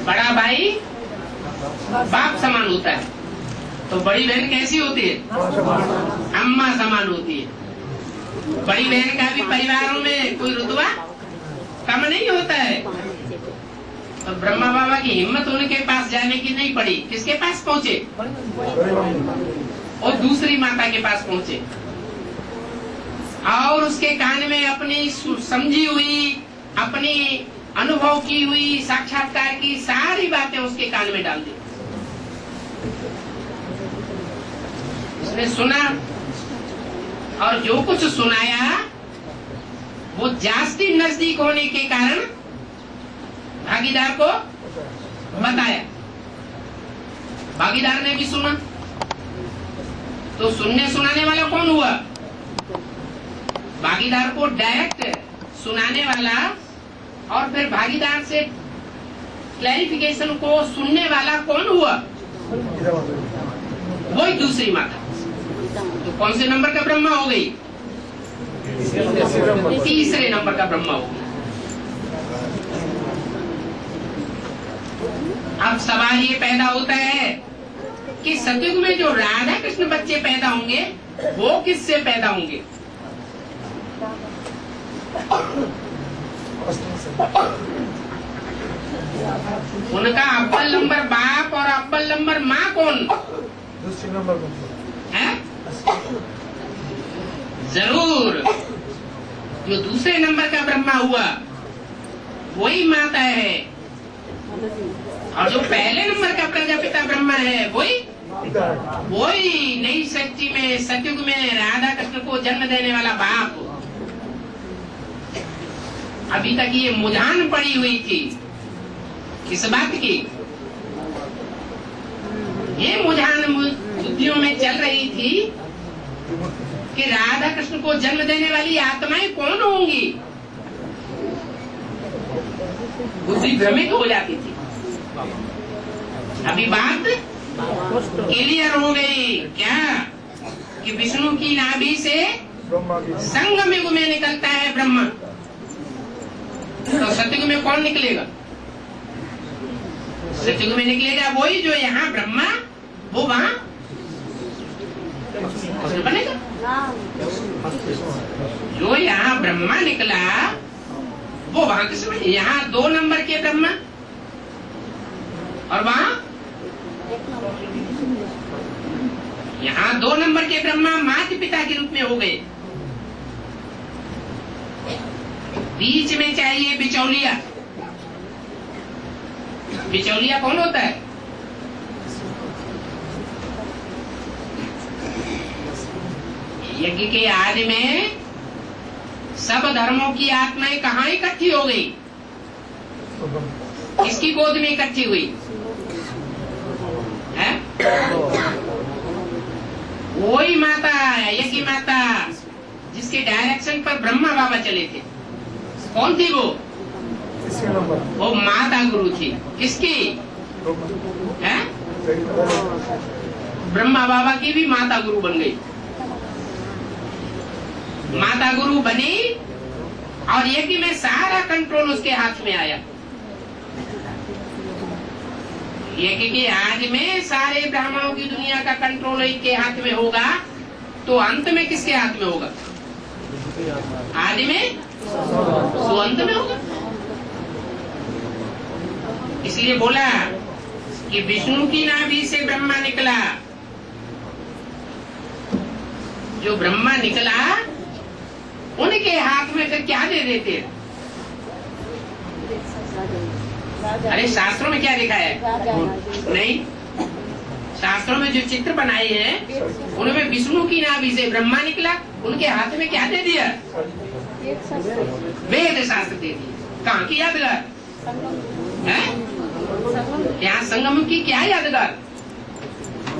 बड़ा भाई बाप समान होता है, तो बड़ी बहन कैसी होती है? अम्मा समान होती है। बड़ी बहन का भी परिवारों में कोई रुतबा कम नहीं होता है। तो ब्रह्मा बाबा की हिम्मत उनके पास जाने की नहीं पड़ी। किसके पास पहुंचे? और दूसरी माता के पास पहुंचे और उसके कान में अपनी समझी हुई, अपनी अनुभव की हुई, साक्षात्कार की सारी बातें उसके कान में डाल दी। उसने सुना और जो कुछ सुनाया वो जास्ती नजदीक होने के कारण भागीदार को बताया। भागीदार ने भी सुना। तो सुनने सुनाने वाला कौन हुआ? भागीदार को डायरेक्ट सुनाने वाला और फिर भागीदार से क्लैरिफिकेशन को सुनने वाला कौन हुआ? वही दूसरी माता। तो कौन से नंबर का ब्रह्मा हो गई? तीसरे नंबर का ब्रह्मा हो गई। अब सवाल ये पैदा होता है कि सतयुग में जो राधा कृष्ण बच्चे पैदा होंगे वो किससे पैदा होंगे? उनका अव्वल नंबर बाप और अव्वल नंबर माँ कौन? दूसरे नंबर है? जरूर, जो दूसरे नंबर का ब्रह्मा हुआ वही माता है, और जो पहले नंबर का प्रजापिता ब्रह्मा है वही नई सृष्टि में, सतयुग में राधा कृष्ण को जन्म देने वाला बाप। अभी तक ये मुझान पड़ी हुई थी किस बात की? ये मुझान बुद्धियों में चल रही थी कि राधा कृष्ण को जन्म देने वाली आत्माएं कौन होंगी? बुद्धि भ्रमित हो जाती थी। अभी बात क्लियर हो गई क्या कि विष्णु की नाभि से संगम युग में निकलता है ब्रह्मा, तो सतयुग में कौन निकलेगा? सतयुग में निकलेगा वही जो यहाँ ब्रह्मा, वो वहाँ बनेगा। जो यहाँ ब्रह्मा निकला वो वहां किस में? यहाँ 2 नंबर के ब्रह्मा और वहां यहाँ 2 नंबर के ब्रह्मा माता पिता के रूप में हो गए। बीच में चाहिए बिचौलिया। बिचौलिया कौन होता है? यज्ञ के आदि में सब धर्मों की आत्माएं कहाँ इकट्ठी हो गई? किसकी गोद में इकट्ठी हुई है? वही माता, यज्ञ माता, जिसके डायरेक्शन पर ब्रह्मा बाबा चले थे। कौन थी वो? वो माता गुरु थी। किसकी है? ब्रह्मा बाबा की भी माता गुरु बन गई। माता गुरु बनी और यज्ञ में सारा कंट्रोल उसके हाथ में आया। यज्ञ के आदि में सारे ब्राह्मणों की दुनिया का कंट्रोल इनके हाथ में होगा, तो अंत में किसके हाथ में होगा? आदि में तो अंत में होगा। इसलिए बोला कि विष्णु की नाभि से ब्रह्मा निकला। जो ब्रह्मा निकला उनके हाथ में फिर क्या दे देते? अरे शास्त्रों में क्या लिखा है? नहीं, शास्त्रों में जो चित्र बनाए हैं उनमें विष्णु की नाभि से ब्रह्मा निकला, उनके हाथ में क्या दे दिया? वेद शास्त्र दे दिया। कहाँ की यादगार है? यहाँ संगम की क्या यादगार?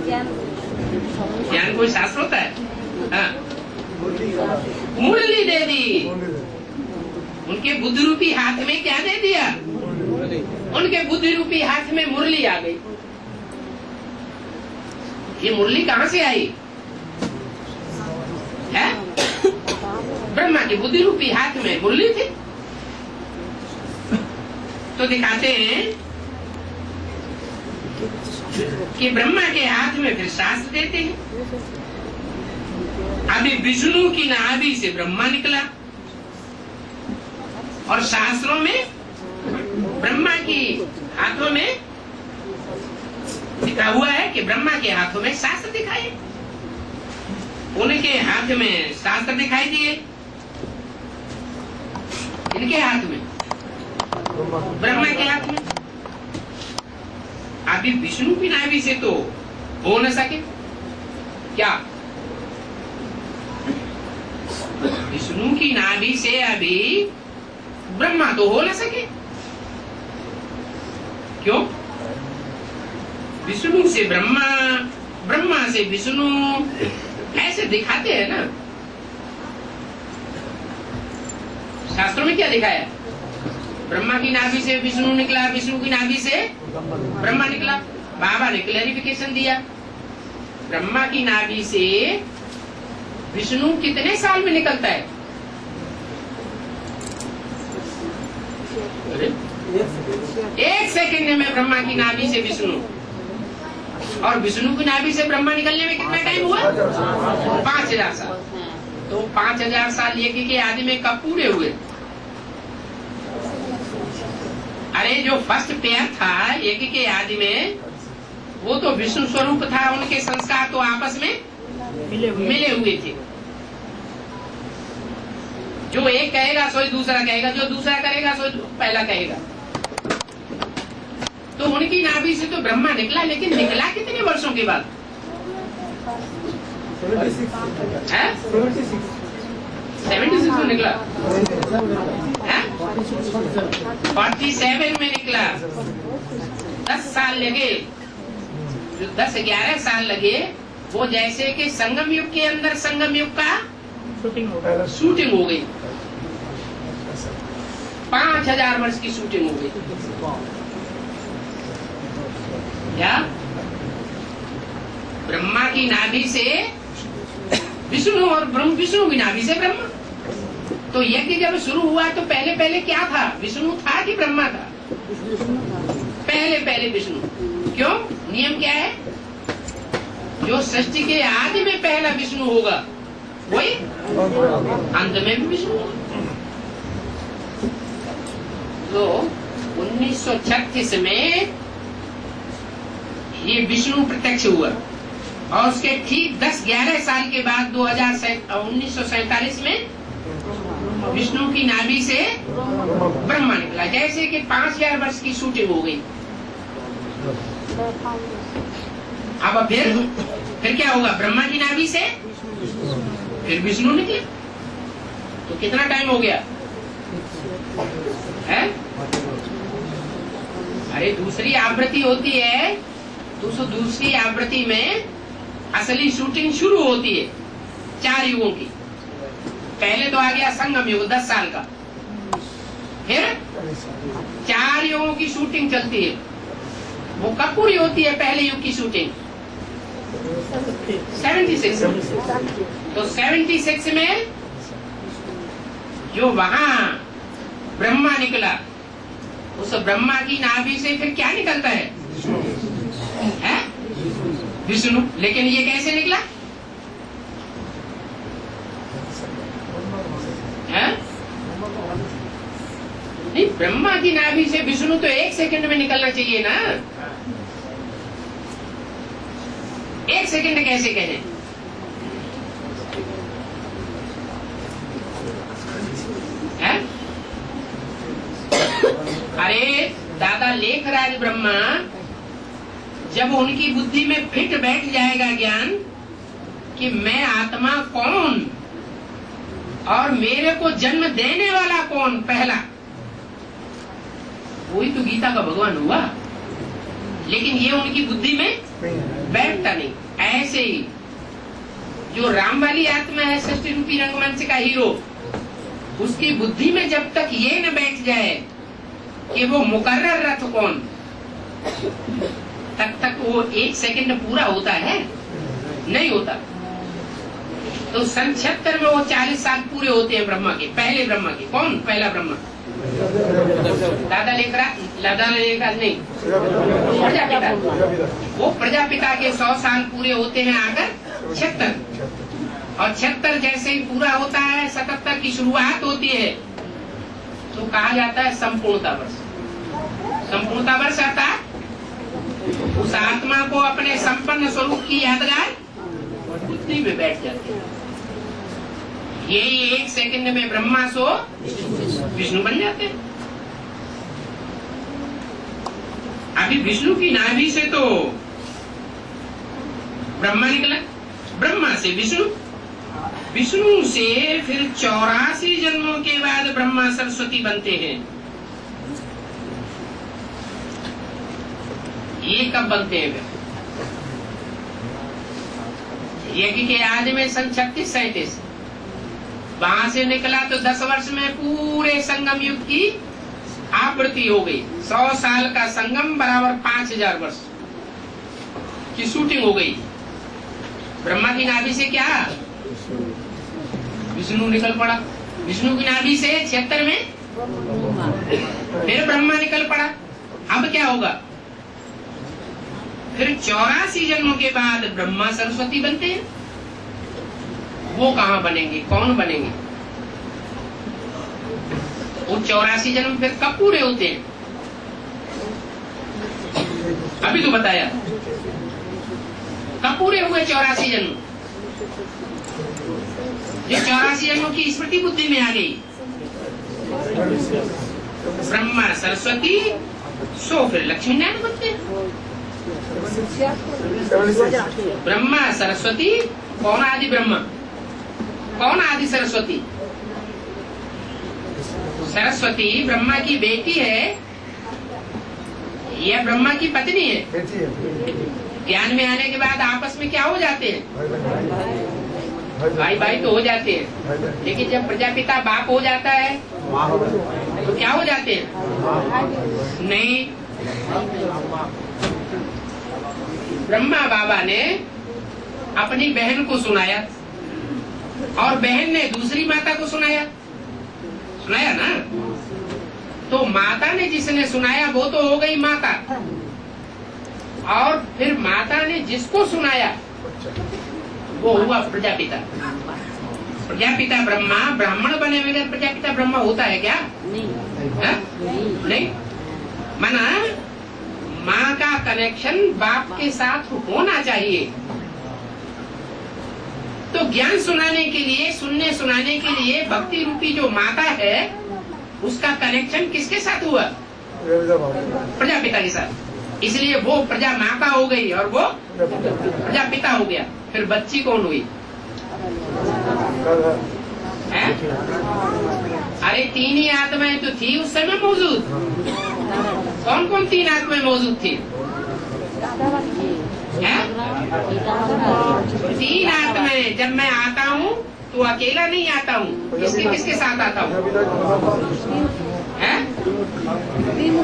ज्ञान कोई शास्त्र होता है? हाँ। मुरली दे दी। उनके बुद्धि रूपी हाथ में क्या दे दिया? उनके बुद्धि रूपी हाथ में मुरली आ गई। ये मुरली कहाँ से आई है? ब्रह्मा की बुद्धि रूपी हाथ में मुरली थी। तो दिखाते हैं कि ब्रह्मा के हाथ में फिर शास्त्र देते हैं। अभी विष्णु की नाभि से ब्रह्मा निकला और शास्त्रों में ब्रह्मा की हाथों में लिखा हुआ है कि ब्रह्मा के हाथों में शास्त्र दिखाए। उनके हाथ में शास्त्र दिखाई दिए, इनके हाथ में, ब्रह्मा के हाथ में। अभी विष्णु की नाभि से तो हो न सके। क्या विष्णु की नाभि से अभी ब्रह्मा तो हो न सके? क्यों? विष्णु से ब्रह्मा, ब्रह्मा से विष्णु, ऐसे दिखाते हैं ना। शास्त्रों में क्या दिखाया? ब्रह्मा की नाभि से विष्णु निकला, विष्णु की नाभि से ब्रह्मा निकला। बाबा ने क्लैरिफिकेशन दिया, ब्रह्मा की नाभि से विष्णु कितने साल में निकलता है? एक सेकंड में ब्रह्मा की नाभि से विष्णु, और विष्णु की नाभि से ब्रह्मा निकलने में कितना टाइम हुआ? 5000 साल। तो 5000 साल यज्ञ के आदि में कब पूरे हुए? अरे जो फर्स्ट पेयर था यज्ञ के आदि में, वो तो विष्णु स्वरूप था। उनके संस्कार तो आपस में मिले हुए थे। जो एक कहेगा सोई दूसरा कहेगा, जो दूसरा करेगा सोई पहला कहेगा। तो उनकी नाभि से तो ब्रह्मा निकला, लेकिन निकला कितने वर्षों के बाद? 76 में निकला है? 47 में निकला। 10 साल लगे। जो 10-11 साल लगे, वो जैसे कि संगम युग के अंदर संगम युग का शूटिंग हो गई। 5000 वर्ष की शूटिंग हो गई। क्या ब्रह्मा की नाभि से विष्णु और विष्णु की नाभि से ब्रह्मा। तो यज्ञ जब शुरू हुआ तो पहले पहले क्या था? विष्णु था कि ब्रह्मा था? पहले पहले विष्णु। क्यों? नियम क्या है? जो सृष्टि के आदि में पहला विष्णु होगा वही अंत में भी विष्णु होगा। तो 1936 में ये विष्णु प्रत्यक्ष हुआ और उसके ठीक 10-11 साल के बाद 1947 में विष्णु की नाभि से ब्रह्मा निकला। जैसे कि 5000 वर्ष की शूटिंग हो गई। अब फिर क्या होगा? ब्रह्मा की नाभि से फिर विष्णु निकले। तो कितना टाइम हो गया है? अरे दूसरी आवृत्ति होती है, दूसरी आवृत्ति में असली शूटिंग शुरू होती है 4 युगों की। पहले तो आ गया संगम युग 10 साल का, फिर 4 युगों की शूटिंग चलती है। वो कब पूरी होती है पहले युग की शूटिंग? 76। तो 76 में जो वहां ब्रह्मा निकला, उस ब्रह्मा की नाभि से फिर क्या निकलता है? विष्णु। लेकिन ये कैसे निकला? नहीं, ब्रह्मा की नाभि से विष्णु तो 1 सेकंड में निकलना चाहिए ना। 1 सेकंड कैसे कहें? अरे दादा लेखराज ब्रह्मा, जब उनकी बुद्धि में फिट बैठ जाएगा ज्ञान कि मैं आत्मा कौन और मेरे को जन्म देने वाला कौन, पहला वही तो गीता का भगवान हुआ। लेकिन ये उनकी बुद्धि में बैठता नहीं। ऐसे ही जो राम वाली आत्मा है, सृष्टि रूपी रंगमंच का हीरो, उसकी बुद्धि में जब तक ये न बैठ जाए कि वो मुकर्रर रथ कौन, तब तक वो 1 सेकंड पूरा होता है? नहीं होता। तो सन 76 में वो 40 साल पूरे होते हैं ब्रह्मा के, पहले ब्रह्मा के। कौन पहला ब्रह्मा? दादा लेखराज नहीं, प्रजापिता। वो प्रजापिता के 100 साल पूरे होते हैं आकर 76, और 76 जैसे ही पूरा होता है 77 की शुरुआत होती है, तो कहा जाता है संपूर्णता वर्ष। संपूर्णता वर्ष आता है उस आत्मा को अपने संपन्न स्वरूप की यादगार बुद्धि में बैठ जाती है। यही 1 सेकंड में ब्रह्मा सो विष्णु बन जाते हैं। अभी विष्णु की नाभि से तो ब्रह्मा निकला, ब्रह्मा से विष्णु, विष्णु से फिर 84 जन्मों के बाद ब्रह्मा सरस्वती बनते हैं। ये कब बनते हैं? यज्ञ के आदि में सन 36-37 वहां से निकला तो 10 वर्ष में पूरे संगम युग की आवृत्ति हो गई। 100 साल का संगम बराबर 5000 वर्ष की शूटिंग हो गई। ब्रह्मा की नाभि से क्या? विष्णु निकल पड़ा। विष्णु की नाभि से 76 में फिर ब्रह्मा निकल पड़ा। अब क्या होगा? फिर 84 जन्मों के बाद ब्रह्मा सरस्वती बनते हैं। वो कहाँ बनेंगे? कौन बनेंगे? वो 84 जन्म फिर कब पूरे होते हैं? अभी तो बताया कब पूरे हुए 84 जन्म। ये 84 जन्मों की स्मृति बुद्धि में आ गई। ब्रह्मा सरस्वती सो फिर लक्ष्मी नारायण बनते हैं। ब्रह्मा सरस्वती, कौन आदि ब्रह्मा, कौन आदि सरस्वती? सरस्वती ब्रह्मा की बेटी है या ब्रह्मा की पत्नी है? ज्ञान में आने के बाद आपस में क्या हो जाते हैं? भाई भाई तो हो जाते हैं। लेकिन जब प्रजापिता बाप हो जाता है तो क्या हो जाते हैं? नहीं, ब्रह्मा बाबा ने अपनी बहन को सुनाया और बहन ने दूसरी माता को सुनाया ना। तो माता ने जिसने सुनाया वो तो हो गई माता, और फिर माता ने जिसको सुनाया वो हुआ प्रजापिता। प्रजापिता ब्रह्मा, ब्राह्मण बने बगैर प्रजापिता ब्रह्मा होता है क्या? नहीं। माना माँ का कनेक्शन बाप के साथ होना चाहिए। तो ज्ञान सुनाने के लिए, सुनने सुनाने के लिए भक्ति रूपी जो माता है उसका कनेक्शन किसके साथ हुआ? प्रजापिता के साथ। इसलिए वो प्रजा माता हो गई और वो प्रजापिता हो गया। फिर बच्ची कौन हुई? है? अरे तीन ही आत्माएं तो थी उस समय मौजूद। कौन कौन तीन आत्माएं मौजूद थी? तीन आत्माएं। जब मैं आता हूँ तो अकेला नहीं आता हूँ, किसके किसके साथ आता हूँ?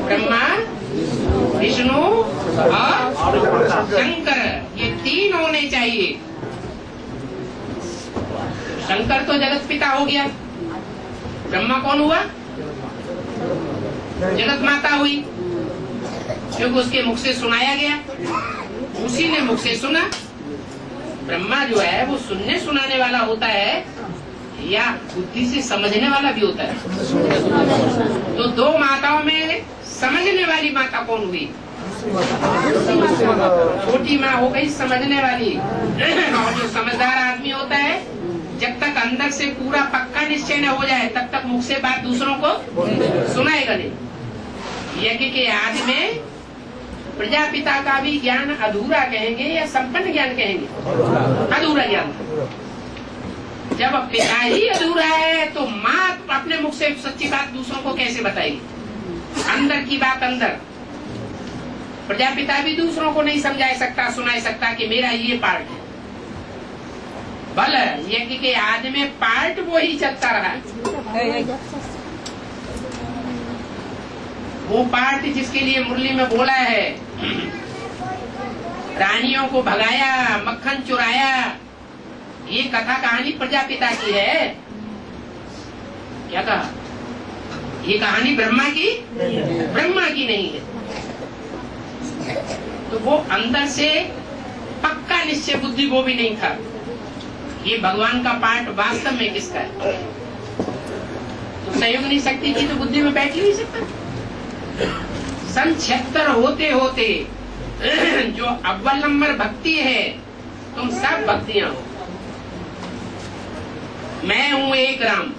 ब्रह्मा, विष्णु और शंकर, ये तीन होने चाहिए। शंकर तो जगत पिता हो गया, ब्रह्मा कौन हुआ? जगत माता हुई, क्योंकि उसके मुख से सुनाया गया, उसी ने मुख से सुना। ब्रह्मा जो है वो सुनने सुनाने वाला होता है या बुद्धि से समझने वाला भी होता है? तो दो माताओं में समझने वाली माता कौन हुई? छोटी माँ हो गई समझने वाली। और जो समझदार आदमी होता है जब तक अंदर से पूरा पक्का निश्चय न हो जाए तब तक मुख से बात दूसरों को सुनाएगा नहीं। यज्ञ के आदि में प्रजापिता का भी ज्ञान अधूरा कहेंगे या संपन्न ज्ञान कहेंगे? अधूरा ज्ञान। जब पिता ही अधूरा है तो माँ अपने मुख से सच्ची बात दूसरों को कैसे बताएगी? अंदर की बात अंदर। प्रजापिता भी दूसरों को नहीं समझा सकता, सुना सकता कि मेरा ये पार्ट है। भले यज्ञ के आदि में पार्ट वो ही चलता रहा, वो पार्ट जिसके लिए मुरली में बोला है, रानियों को भगाया, मक्खन चुराया, ये कथा कहानी प्रजापिता की है। क्या कहा? ये कहानी ब्रह्मा की नहीं है। तो वो अंदर से पक्का निश्चय बुद्धि वो भी नहीं था। ये भगवान का पार्ट वास्तव में किसका है? तो संयोगनी शक्ति की तो बुद्धि में बैठ ही नहीं सकता। सन 76 होते होते जो अव्वल नंबर भक्ति है, तुम सब भक्तियां हो। मैं हूं एक राम।